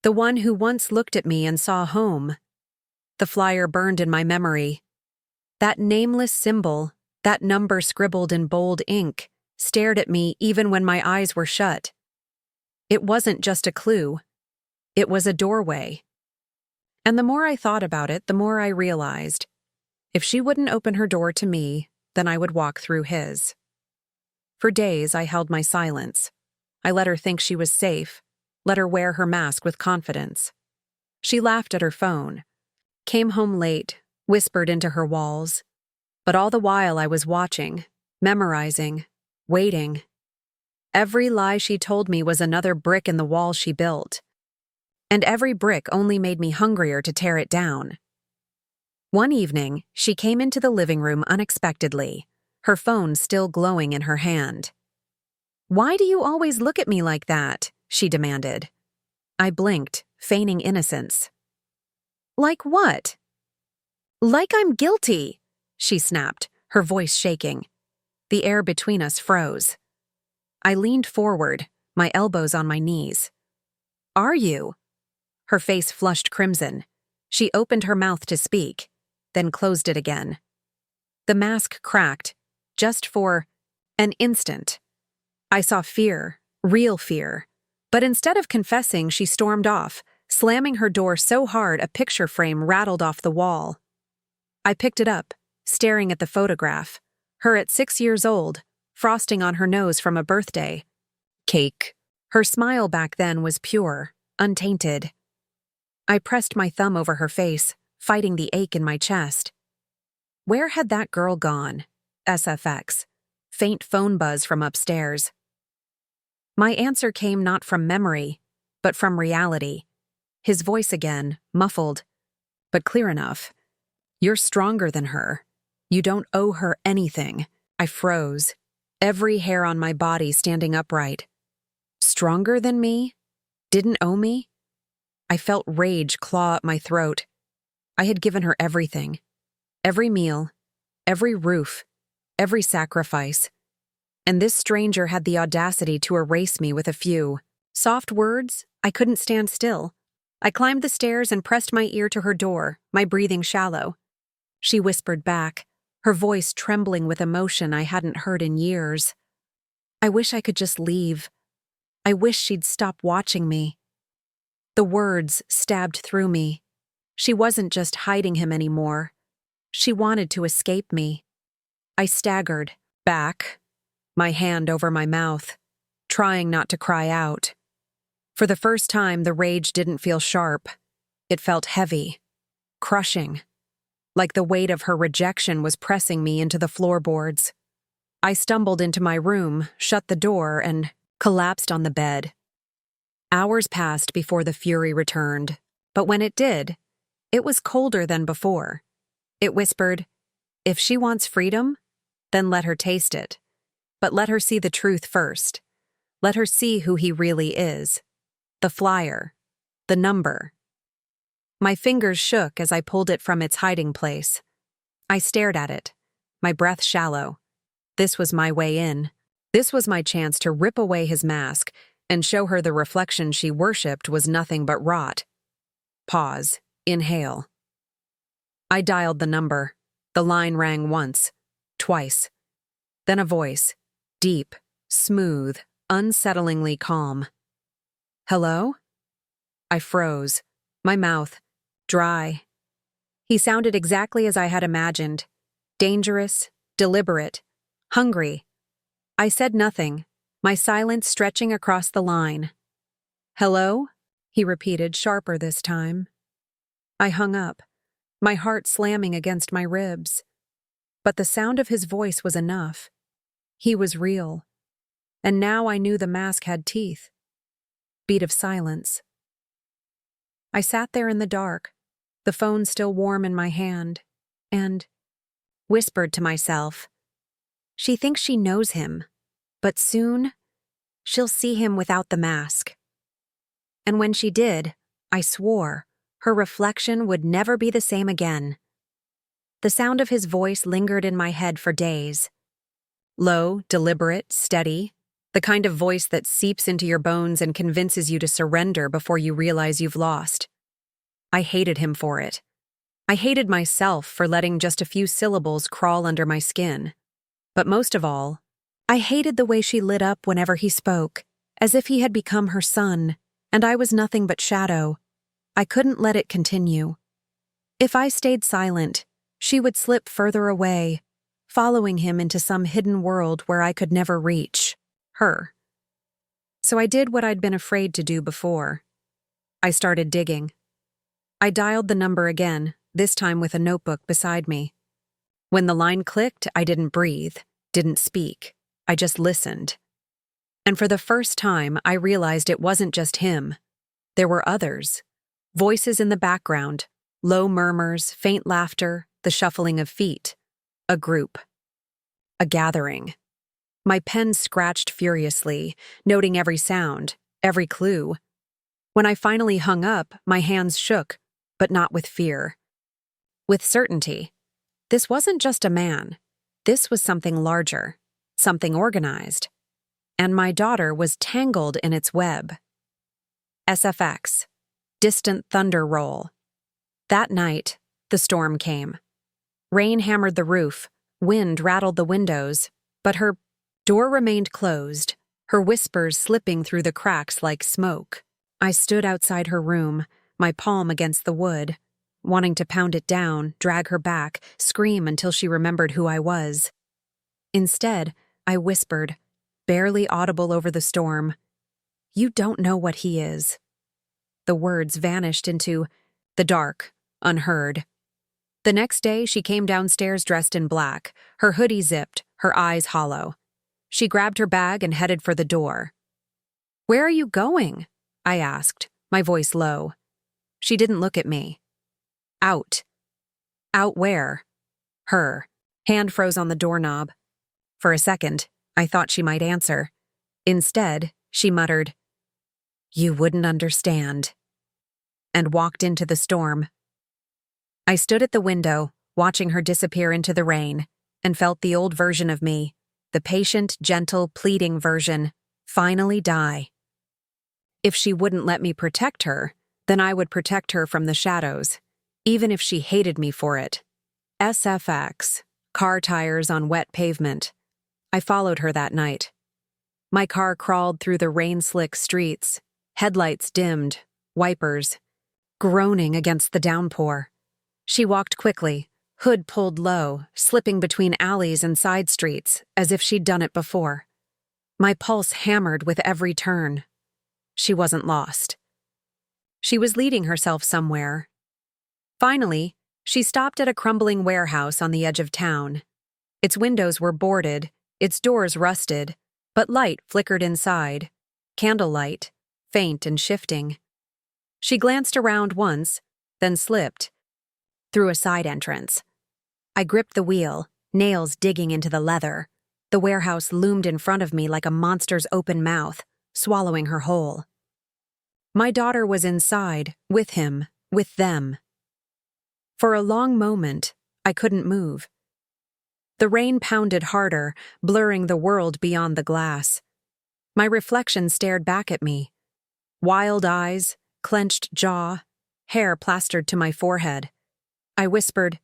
the one who once looked at me and saw home. The flyer burned in my memory. That nameless symbol, that number scribbled in bold ink, stared at me even when my eyes were shut. It wasn't just a clue. It was a doorway. And the more I thought about it, the more I realized, if she wouldn't open her door to me, then I would walk through his. For days, I held my silence. I let her think she was safe, let her wear her mask with confidence. She laughed at her phone, came home late, whispered into her walls. But all the while I was watching, memorizing, waiting. Every lie she told me was another brick in the wall she built. And every brick only made me hungrier to tear it down. One evening, she came into the living room unexpectedly, her phone still glowing in her hand. "Why do you always look at me like that?" she demanded. I blinked, feigning innocence. "Like what?" "Like I'm guilty," she snapped, her voice shaking. The air between us froze. I leaned forward, my elbows on my knees. "Are you?" Her face flushed crimson. She opened her mouth to speak, then closed it again. The mask cracked, just for an instant. I saw fear, real fear. But instead of confessing, she stormed off, slamming her door so hard a picture frame rattled off the wall. I picked it up, staring at the photograph, her at 6 years old, frosting on her nose from a birthday cake. Her smile back then was pure, untainted. I pressed my thumb over her face, fighting the ache in my chest. Where had that girl gone? SFX. Faint phone buzz from upstairs. My answer came not from memory, but from reality. His voice again, muffled, but clear enough. "You're stronger than her. You don't owe her anything." I froze, every hair on my body standing upright. Stronger than me? Didn't owe me? I felt rage claw at my throat. I had given her everything. Every meal, every roof, every sacrifice. And this stranger had the audacity to erase me with a few soft words. I couldn't stand still. I climbed the stairs and pressed my ear to her door, my breathing shallow. She whispered back, her voice trembling with emotion I hadn't heard in years. "I wish I could just leave. I wish she'd stop watching me." The words stabbed through me. She wasn't just hiding him anymore. She wanted to escape me. I staggered back, my hand over my mouth, trying not to cry out. For the first time, the rage didn't feel sharp. It felt heavy, crushing, like the weight of her rejection was pressing me into the floorboards. I stumbled into my room, shut the door, and collapsed on the bed. Hours passed before the fury returned, but when it did, it was colder than before. It whispered, "If she wants freedom, then let her taste it. But let her see the truth first. Let her see who he really is. The flyer. The number." My fingers shook as I pulled it from its hiding place. I stared at it, my breath shallow. This was my way in. This was my chance to rip away his mask and show her the reflection she worshipped was nothing but rot. Pause. Inhale. I dialed the number. The line rang once, twice. Then a voice, deep, smooth, unsettlingly calm. "Hello?" I froze, my mouth dry. He sounded exactly as I had imagined. Dangerous, deliberate, hungry. I said nothing, my silence stretching across the line. "Hello?" he repeated, sharper this time. I hung up, my heart slamming against my ribs. But the sound of his voice was enough. He was real. And now I knew the mask had teeth. Beat of silence. I sat there in the dark, the phone still warm in my hand, and whispered to myself, "She thinks she knows him, but soon she'll see him without the mask." And when she did, I swore her reflection would never be the same again. The sound of his voice lingered in my head for days. Low, deliberate, steady, the kind of voice that seeps into your bones and convinces you to surrender before you realize you've lost. I hated him for it. I hated myself for letting just a few syllables crawl under my skin. But most of all, I hated the way she lit up whenever he spoke, as if he had become her son, and I was nothing but shadow. I couldn't let it continue. If I stayed silent, she would slip further away, following him into some hidden world where I could never reach her. So I did what I'd been afraid to do before. I started digging. I dialed the number again, this time with a notebook beside me. When the line clicked, I didn't breathe, didn't speak. I just listened. And for the first time, I realized it wasn't just him. There were others. Voices in the background, low murmurs, faint laughter, the shuffling of feet. A group. A gathering. My pen scratched furiously, noting every sound, every clue. When I finally hung up, my hands shook, but not with fear. With certainty. This wasn't just a man. This was something larger, something organized. And my daughter was tangled in its web. SFX. Distant thunder roll. That night, the storm came. Rain hammered the roof, wind rattled the windows, but her door remained closed, her whispers slipping through the cracks like smoke. I stood outside her room, my palm against the wood, wanting to pound it down, drag her back, scream until she remembered who I was. Instead, I whispered, barely audible over the storm, "You don't know what he is." The words vanished into the dark, unheard. The next day, she came downstairs dressed in black, her hoodie zipped, her eyes hollow. She grabbed her bag and headed for the door. "Where are you going?" I asked, my voice low. She didn't look at me. "Out." "Out where?" Her. Hand froze on the doorknob. For a second, I thought she might answer. Instead, she muttered, "You wouldn't understand," and walked into the storm. I stood at the window, watching her disappear into the rain, and felt the old version of me, the patient, gentle, pleading version, finally die. If she wouldn't let me protect her, then I would protect her from the shadows, even if she hated me for it. SFX. Car tires on wet pavement. I followed her that night. My car crawled through the rain-slick streets, headlights dimmed, wipers, groaning against the downpour. She walked quickly, hood pulled low, slipping between alleys and side streets, as if she'd done it before. My pulse hammered with every turn. She wasn't lost. She was leading herself somewhere. Finally, she stopped at a crumbling warehouse on the edge of town. Its windows were boarded, its doors rusted, but light flickered inside. Candlelight, faint and shifting. She glanced around once, then slipped through a side entrance. I gripped the wheel, nails digging into the leather. The warehouse loomed in front of me like a monster's open mouth, swallowing her whole. My daughter was inside, with him, with them. For a long moment, I couldn't move. The rain pounded harder, blurring the world beyond the glass. My reflection stared back at me. Wild eyes, clenched jaw, hair plastered to my forehead. I whispered,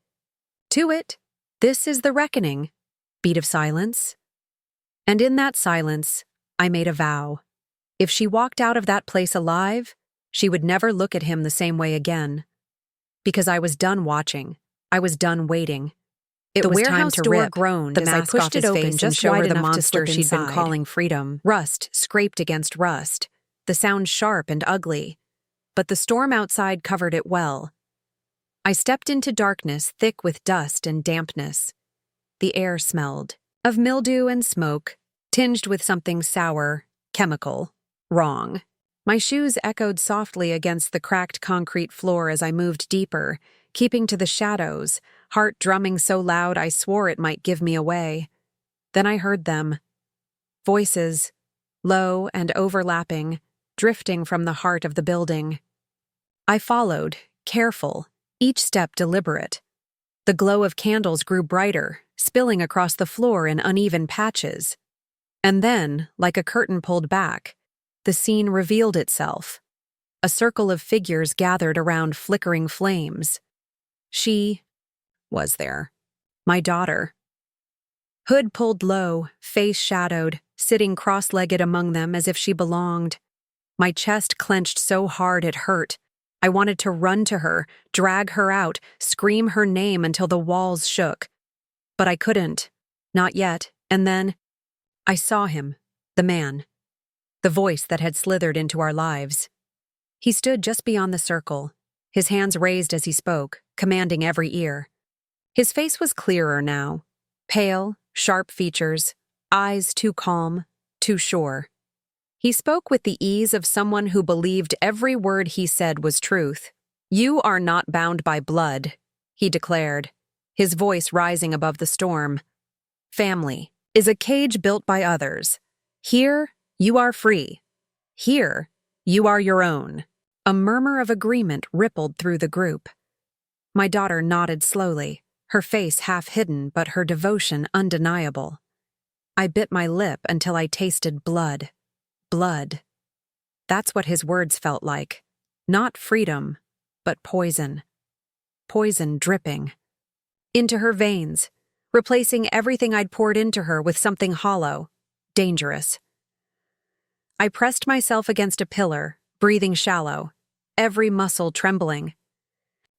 "To it. This is the reckoning." Beat of silence. And in that silence, I made a vow. If she walked out of that place alive, she would never look at him the same way again. Because I was done watching. I was done waiting. The was time warehouse to door rip. groaned The as I mask pushed off it his open face and just show her wide the enough to monster slip she'd been inside. calling freedom. Rust scraped against rust, the sound sharp and ugly, but the storm outside covered it well. I stepped into darkness thick with dust and dampness. The air smelled of mildew and smoke, tinged with something sour, chemical, wrong. My shoes echoed softly against the cracked concrete floor as I moved deeper, keeping to the shadows, heart drumming so loud I swore it might give me away. Then I heard them. Voices, low and overlapping, drifting from the heart of the building. I followed, careful, each step deliberate. The glow of candles grew brighter, spilling across the floor in uneven patches. And then, like a curtain pulled back, the scene revealed itself. A circle of figures gathered around flickering flames. She was there. My daughter. Hood pulled low, face shadowed, sitting cross-legged among them as if she belonged. My chest clenched so hard it hurt. I wanted to run to her, drag her out, scream her name until the walls shook. But I couldn't. Not yet. And then I saw him, the man, the voice that had slithered into our lives. He stood just beyond the circle, his hands raised as he spoke, commanding every ear. His face was clearer now, pale, sharp features, eyes too calm, too sure. He spoke with the ease of someone who believed every word he said was truth. "You are not bound by blood," he declared, his voice rising above the storm. "Family is a cage built by others. Here, you are free. Here, you are your own." A murmur of agreement rippled through the group. My daughter nodded slowly, her face half hidden but her devotion undeniable. I bit my lip until I tasted blood. Blood. That's what his words felt like. Not freedom, but poison. Poison dripping into her veins, replacing everything I'd poured into her with something hollow, dangerous. I pressed myself against a pillar, breathing shallow, every muscle trembling.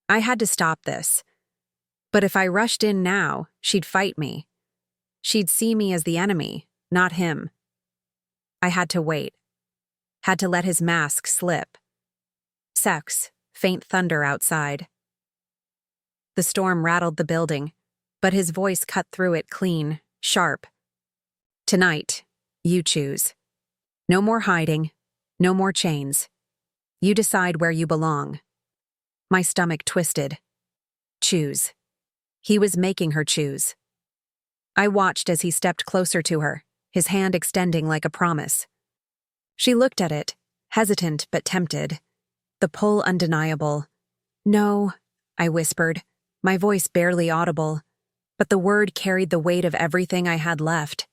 I had to stop this. But if I rushed in now, she'd fight me. She'd see me as the enemy, not him. I had to wait. Had to let his mask slip. Sex, faint thunder outside. The storm rattled the building, but his voice cut through it clean, sharp. "Tonight, you choose. No more hiding, no more chains. You decide where you belong." My stomach twisted. Choose. He was making her choose. I watched as he stepped closer to her, his hand extending like a promise. She looked at it, hesitant but tempted. The pull undeniable. "No," I whispered, my voice barely audible, but the word carried the weight of everything I had left.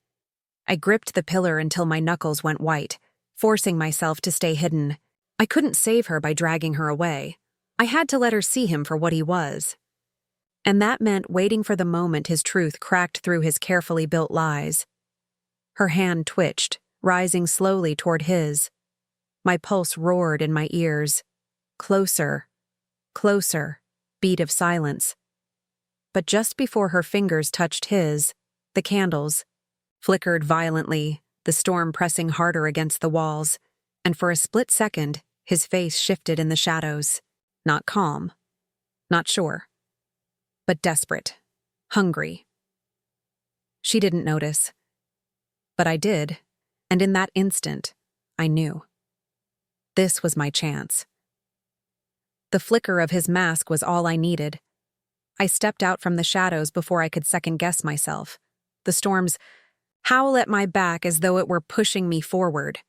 I gripped the pillar until my knuckles went white, forcing myself to stay hidden. I couldn't save her by dragging her away. I had to let her see him for what he was. And that meant waiting for the moment his truth cracked through his carefully built lies. Her hand twitched, rising slowly toward his. My pulse roared in my ears. Closer, closer, beat of silence. But just before her fingers touched his, the candles flickered violently, the storm pressing harder against the walls, and for a split second, his face shifted in the shadows. Not calm, not sure, but desperate, hungry. She didn't notice. But I did, and in that instant, I knew. This was my chance. The flicker of his mask was all I needed. I stepped out from the shadows before I could second-guess myself. The storm's howl at my back as though it were pushing me forward.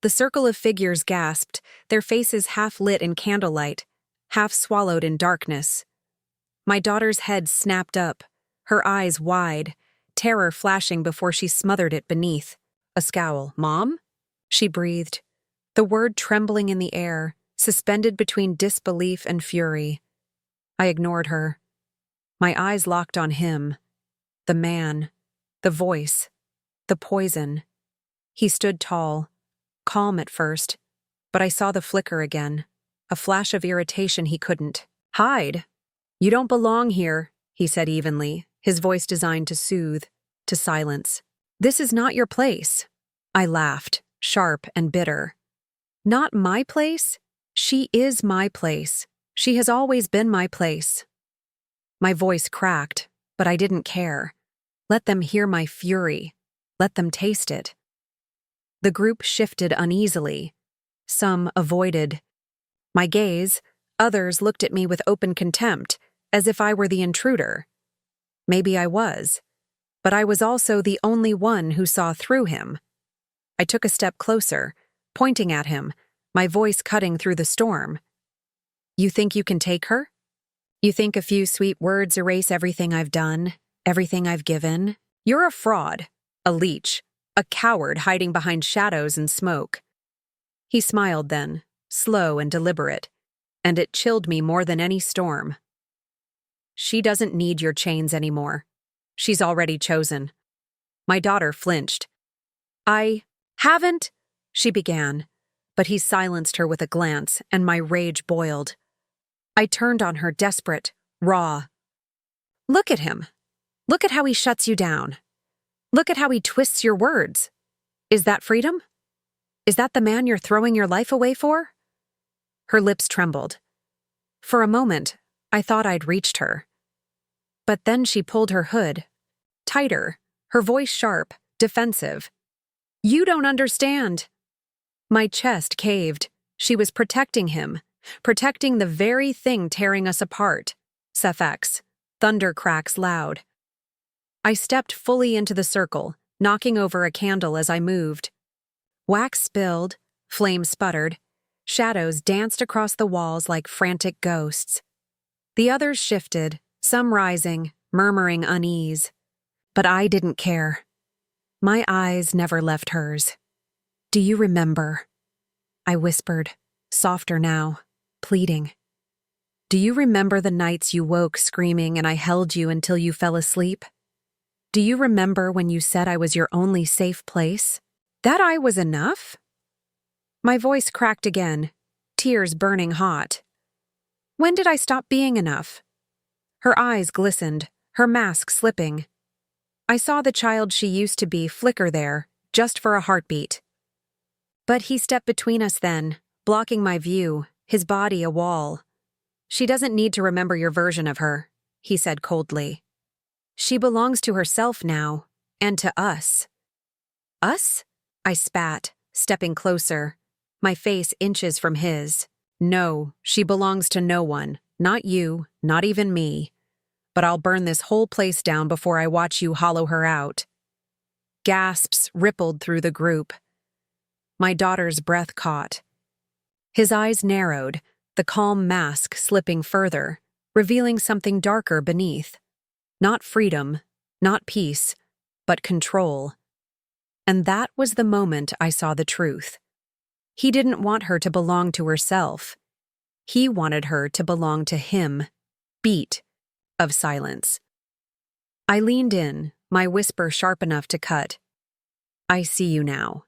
The circle of figures gasped, their faces half lit in candlelight, half swallowed in darkness. My daughter's head snapped up, her eyes wide, terror flashing before she smothered it beneath. A scowl. "Mom?" she breathed, the word trembling in the air, suspended between disbelief and fury. I ignored her. My eyes locked on him. The man. The voice. The poison. He stood tall, calm at first, but I saw the flicker again, a flash of irritation he couldn't hide. "You don't belong here," he said evenly, his voice designed to soothe, to silence. "This is not your place." I laughed, sharp and bitter. "Not my place? She is my place. She has always been my place." My voice cracked, but I didn't care. Let them hear my fury. Let them taste it. The group shifted uneasily. Some avoided my gaze, others looked at me with open contempt, as if I were the intruder. Maybe I was, but I was also the only one who saw through him. I took a step closer, pointing at him, my voice cutting through the storm. "You think you can take her? You think a few sweet words erase everything I've done, everything I've given? You're a fraud, a leech, a coward hiding behind shadows and smoke." He smiled then, slow and deliberate, and it chilled me more than any storm. "She doesn't need your chains anymore. She's already chosen." My daughter flinched. "I haven't," she began, but he silenced her with a glance, and my rage boiled. I turned on her, desperate, raw. "Look at him. Look at how he shuts you down. Look at how he twists your words. Is that freedom? Is that the man you're throwing your life away for?" Her lips trembled. For a moment, I thought I'd reached her. But then she pulled her hood. Tighter, her voice sharp, defensive. "You don't understand." My chest caved. She was protecting him, protecting the very thing tearing us apart. Suffix. Thunder cracks loud. I stepped fully into the circle, knocking over a candle as I moved. Wax spilled, flames sputtered, shadows danced across the walls like frantic ghosts. The others shifted, some rising, murmuring unease. But I didn't care. My eyes never left hers. "Do you remember?" I whispered, softer now, pleading. "Do you remember the nights you woke screaming and I held you until you fell asleep? Do you remember when you said I was your only safe place? That I was enough?" My voice cracked again, tears burning hot. "When did I stop being enough?" Her eyes glistened, her mask slipping. I saw the child she used to be flicker there, just for a heartbeat. But he stepped between us then, blocking my view, his body a wall. "She doesn't need to remember your version of her," he said coldly. "She belongs to herself now, and to us." "Us?" I spat, stepping closer, my face inches from his. "No, she belongs to no one, not you, not even me. But I'll burn this whole place down before I watch you hollow her out." Gasps rippled through the group. My daughter's breath caught. His eyes narrowed, the calm mask slipping further, revealing something darker beneath. Not freedom, not peace, but control. And that was the moment I saw the truth. He didn't want her to belong to herself. He wanted her to belong to him. Beat of silence. I leaned in, my whisper sharp enough to cut. "I see you now.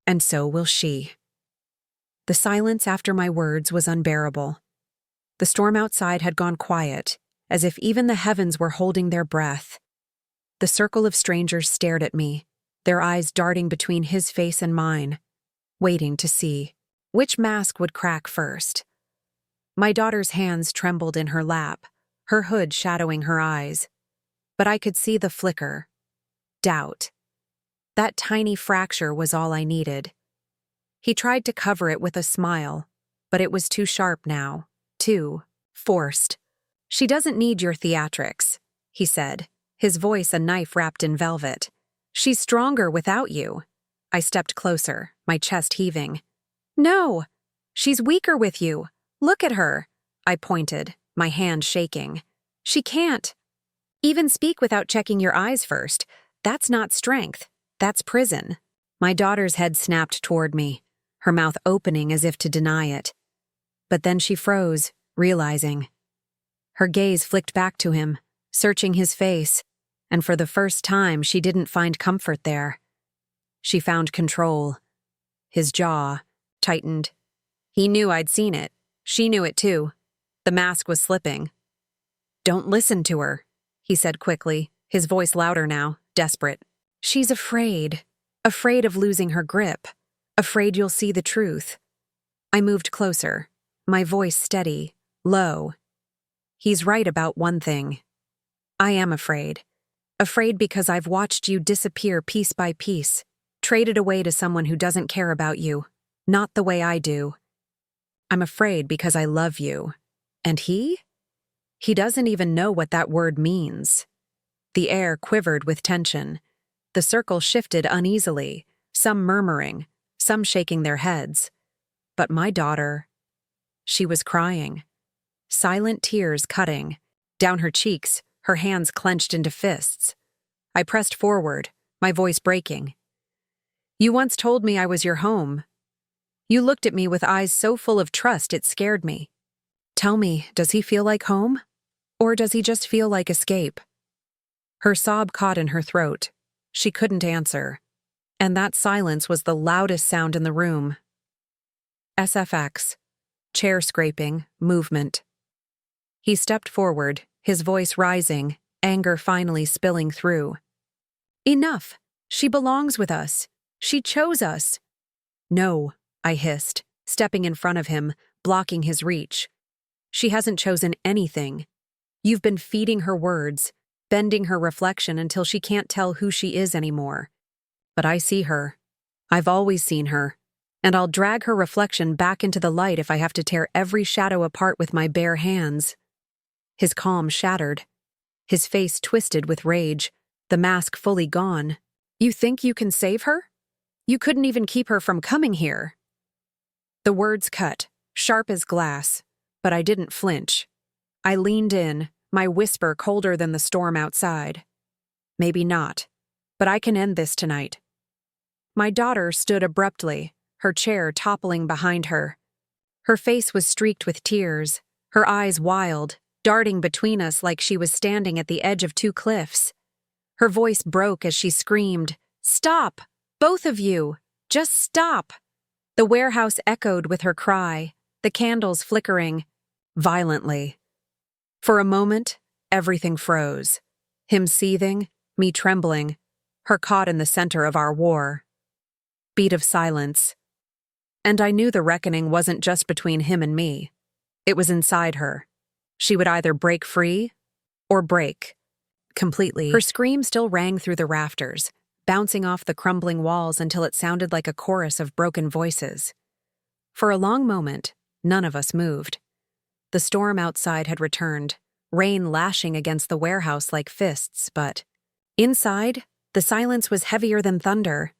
And so will she." The silence after my words was unbearable. The storm outside had gone quiet, as if even the heavens were holding their breath. The circle of strangers stared at me, their eyes darting between his face and mine, waiting to see which mask would crack first. My daughter's hands trembled in her lap, her hood shadowing her eyes. But I could see the flicker. Doubt. That tiny fracture was all I needed. He tried to cover it with a smile, but it was too sharp now, too forced. "She doesn't need your theatrics," he said, his voice a knife wrapped in velvet. "She's stronger without you." I stepped closer, my chest heaving. "No, she's weaker with you. Look at her." I pointed, my hand shaking. "She can't even speak without checking your eyes first. That's not strength. That's prison." My daughter's head snapped toward me, her mouth opening as if to deny it. But then she froze, realizing. Her gaze flicked back to him, searching his face, and for the first time she didn't find comfort there. She found control. His jaw tightened. He knew I'd seen it. She knew it too. The mask was slipping. "Don't listen to her," he said quickly, his voice louder now, desperate. She's afraid. Afraid of losing her grip. Afraid you'll see the truth. I moved closer, my voice steady, low. He's right about one thing. I am afraid. Afraid because I've watched you disappear piece by piece, traded away to someone who doesn't care about you, not the way I do. I'm afraid because I love you. And he? He doesn't even know what that word means. The air quivered with tension. The circle shifted uneasily, some murmuring, some shaking their heads. But my daughter, she was crying. Silent tears cutting. Down her cheeks, her hands clenched into fists. I pressed forward, my voice breaking. You once told me I was your home. You looked at me with eyes so full of trust it scared me. Tell me, does he feel like home? Or does he just feel like escape? Her sob caught in her throat. She couldn't answer. And that silence was the loudest sound in the room. SFX. Chair scraping, movement. He stepped forward, his voice rising, anger finally spilling through. Enough! She belongs with us. She chose us. No, I hissed, stepping in front of him, blocking his reach. She hasn't chosen anything. You've been feeding her words, bending her reflection until she can't tell who she is anymore. But I see her. I've always seen her. And I'll drag her reflection back into the light if I have to tear every shadow apart with my bare hands. His calm shattered. His face twisted with rage, the mask fully gone. You think you can save her? You couldn't even keep her from coming here. The words cut, sharp as glass, but I didn't flinch. I leaned in, my whisper colder than the storm outside. Maybe not, but I can end this tonight. My daughter stood abruptly, her chair toppling behind her. Her face was streaked with tears, her eyes wild, darting between us like she was standing at the edge of two cliffs. Her voice broke as she screamed, "Stop! Both of you! Just stop!" The warehouse echoed with her cry, the candles flickering, violently. For a moment, everything froze. Him seething, me trembling, her caught in the center of our war. Beat of silence. And I knew the reckoning wasn't just between him and me. It was inside her. She would either break free or break. Completely. Her scream still rang through the rafters, bouncing off the crumbling walls until it sounded like a chorus of broken voices. For a long moment, none of us moved. The storm outside had returned, rain lashing against the warehouse like fists, but inside, the silence was heavier than thunder.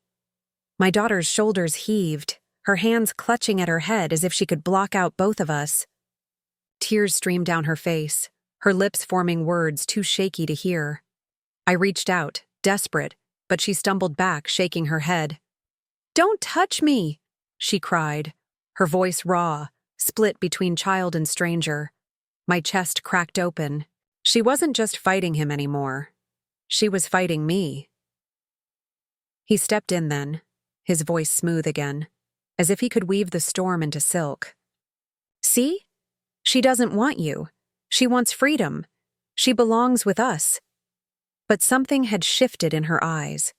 My daughter's shoulders heaved, her hands clutching at her head as if she could block out both of us. Tears streamed down her face, her lips forming words too shaky to hear. I reached out, desperate, but she stumbled back, shaking her head. "Don't touch me!" she cried, her voice raw, split between child and stranger. My chest cracked open. She wasn't just fighting him anymore. She was fighting me. He stepped in then, his voice smooth again, as if he could weave the storm into silk. "See? She doesn't want you. She wants freedom. She belongs with us." But something had shifted in her eyes.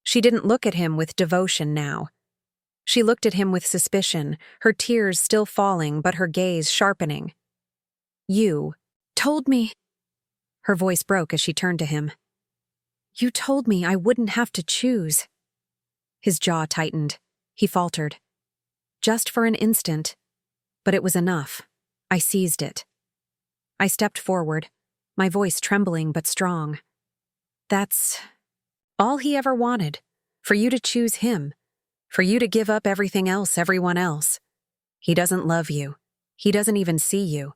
She didn't look at him with devotion now. She looked at him with suspicion, her tears still falling but her gaze sharpening. "You told me..." Her voice broke as she turned to him. "You told me I wouldn't have to choose." His jaw tightened. He faltered. Just for an instant. But it was enough. I seized it. I stepped forward, my voice trembling but strong. "That's all he ever wanted, for you to choose him, for you to give up everything else, everyone else. He doesn't love you. He doesn't even see you.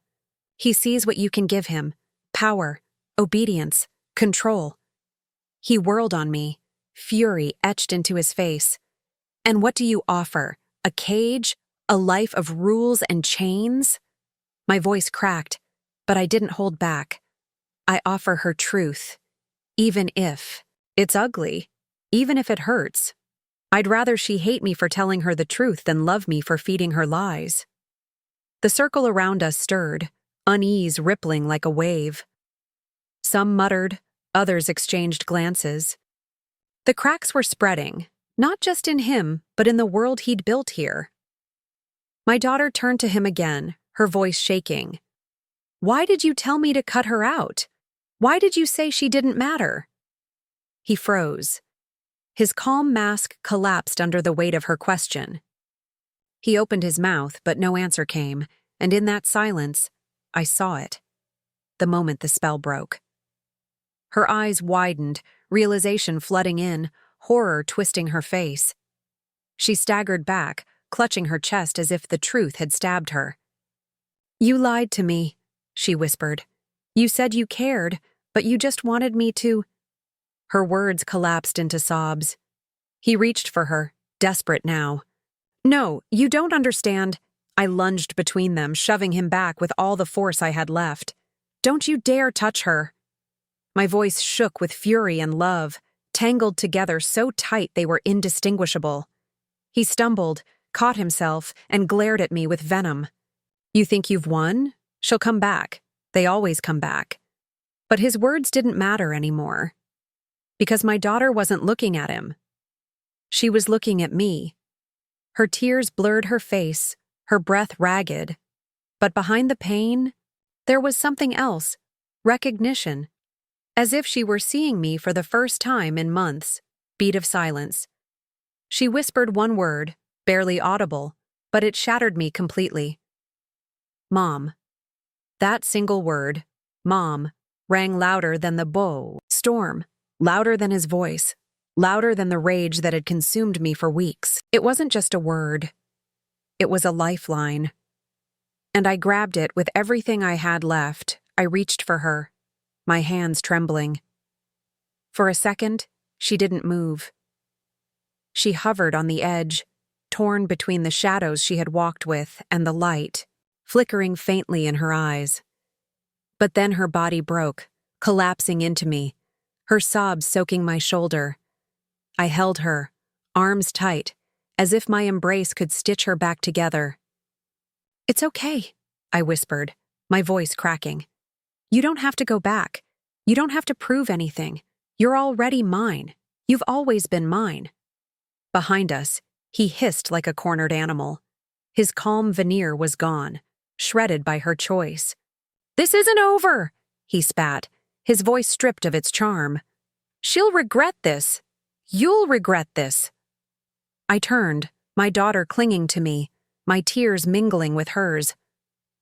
He sees what you can give him, power, obedience, control." He whirled on me, fury etched into his face. "And what do you offer? A cage? A life of rules and chains?" My voice cracked, but I didn't hold back. "I offer her truth. Even if it's ugly, even if it hurts. I'd rather she hate me for telling her the truth than love me for feeding her lies." The circle around us stirred, unease rippling like a wave. Some muttered, others exchanged glances. The cracks were spreading, not just in him, but in the world he'd built here. My daughter turned to him again, her voice shaking. "Why did you tell me to cut her out? Why did you say she didn't matter?" He froze. His calm mask collapsed under the weight of her question. He opened his mouth, but no answer came, and in that silence, I saw it. The moment the spell broke. Her eyes widened, realization flooding in, horror twisting her face. She staggered back, clutching her chest as if the truth had stabbed her. "You lied to me," she whispered. "You said you cared, but you just wanted me to—" Her words collapsed into sobs. He reached for her, desperate now. "No, you don't understand." I lunged between them, shoving him back with all the force I had left. "Don't you dare touch her." My voice shook with fury and love, tangled together so tight they were indistinguishable. He stumbled, caught himself, and glared at me with venom. "You think you've won? She'll come back. They always come back." But his words didn't matter anymore. Because my daughter wasn't looking at him. She was looking at me. Her tears blurred her face, her breath ragged. But behind the pain, there was something else, recognition. As if she were seeing me for the first time in months. Beat of silence. She whispered one word, barely audible, but it shattered me completely. "Mom." That single word, "Mom," rang louder than the storm, louder than his voice, louder than the rage that had consumed me for weeks. It wasn't just a word. It was a lifeline. And I grabbed it with everything I had left. I reached for her, my hands trembling. For a second, she didn't move. She hovered on the edge, torn between the shadows she had walked with and the light, flickering faintly in her eyes. But then her body broke, collapsing into me, her sobs soaking my shoulder. I held her, arms tight, as if my embrace could stitch her back together. "It's okay," I whispered, my voice cracking. "You don't have to go back. You don't have to prove anything. You're already mine. You've always been mine." Behind us, he hissed like a cornered animal. His calm veneer was gone, shredded by her choice. "This isn't over," he spat, his voice stripped of its charm. "She'll regret this. You'll regret this." I turned, my daughter clinging to me, my tears mingling with hers.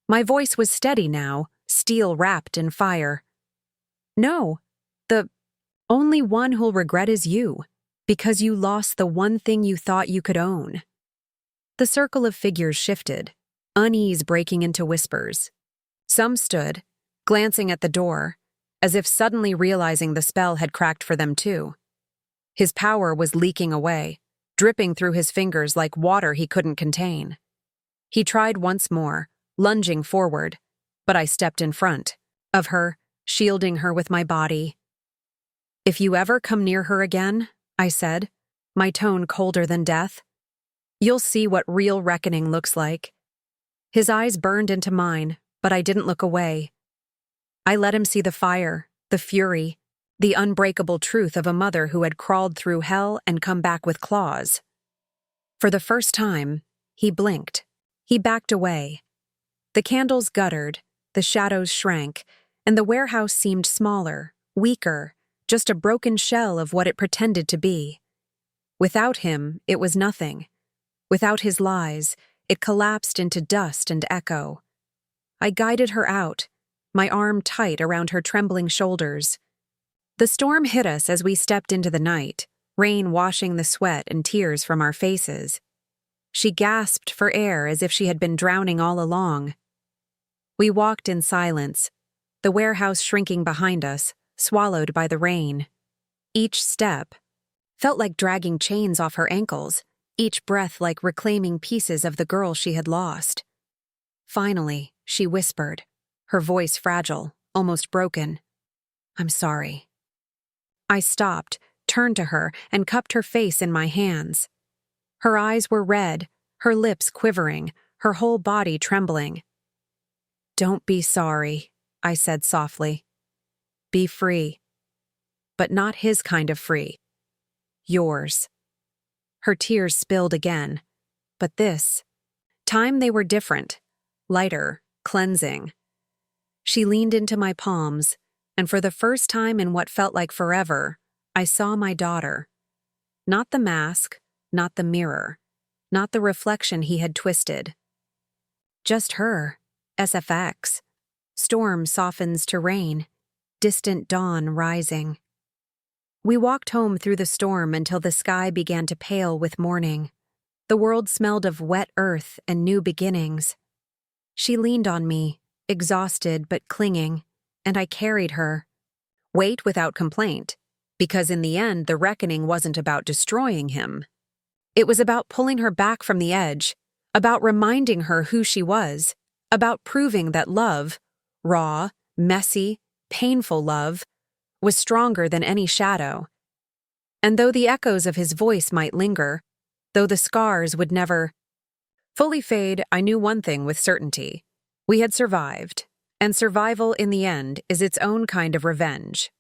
My voice was steady now, steel wrapped in fire. "No, the only one who'll regret is you, because you lost the one thing you thought you could own." The circle of figures shifted, unease breaking into whispers. Some stood, glancing at the door, as if suddenly realizing the spell had cracked for them too. His power was leaking away, dripping through his fingers like water he couldn't contain. He tried once more, lunging forward, but I stepped in front of her, shielding her with my body. "If you ever come near her again," I said, my tone colder than death, "you'll see what real reckoning looks like." His eyes burned into mine, but I didn't look away. I let him see the fire, the fury, the unbreakable truth of a mother who had crawled through hell and come back with claws. For the first time, he blinked. He backed away. The candles guttered, the shadows shrank, and the warehouse seemed smaller, weaker, just a broken shell of what it pretended to be. Without him, it was nothing. Without his lies, it collapsed into dust and echo. I guided her out, my arm tight around her trembling shoulders. The storm hit us as we stepped into the night, rain washing the sweat and tears from our faces. She gasped for air as if she had been drowning all along. We walked in silence, the warehouse shrinking behind us, swallowed by the rain. Each step felt like dragging chains off her ankles, each breath like reclaiming pieces of the girl she had lost. Finally, she whispered, her voice fragile, almost broken. "I'm sorry." I stopped, turned to her, and cupped her face in my hands. Her eyes were red, her lips quivering, her whole body trembling. "Don't be sorry," I said softly. Be free. But not his kind of free. Yours. Her tears spilled again. But this time they were different, lighter, cleansing. She leaned into my palms, and for the first time in what felt like forever, I saw my daughter. Not the mask, not the mirror, not the reflection he had twisted. Just her, SFX. Storm softens to rain, distant dawn rising. We walked home through the storm until the sky began to pale with morning. The world smelled of wet earth and new beginnings. She leaned on me, exhausted but clinging, and I carried her. Wait without complaint, because in the end the reckoning wasn't about destroying him. It was about pulling her back from the edge, about reminding her who she was, about proving that love, raw, messy, painful love, was stronger than any shadow. And though the echoes of his voice might linger, though the scars would never fully fade, I knew one thing with certainty. We had survived, and survival in the end is its own kind of revenge.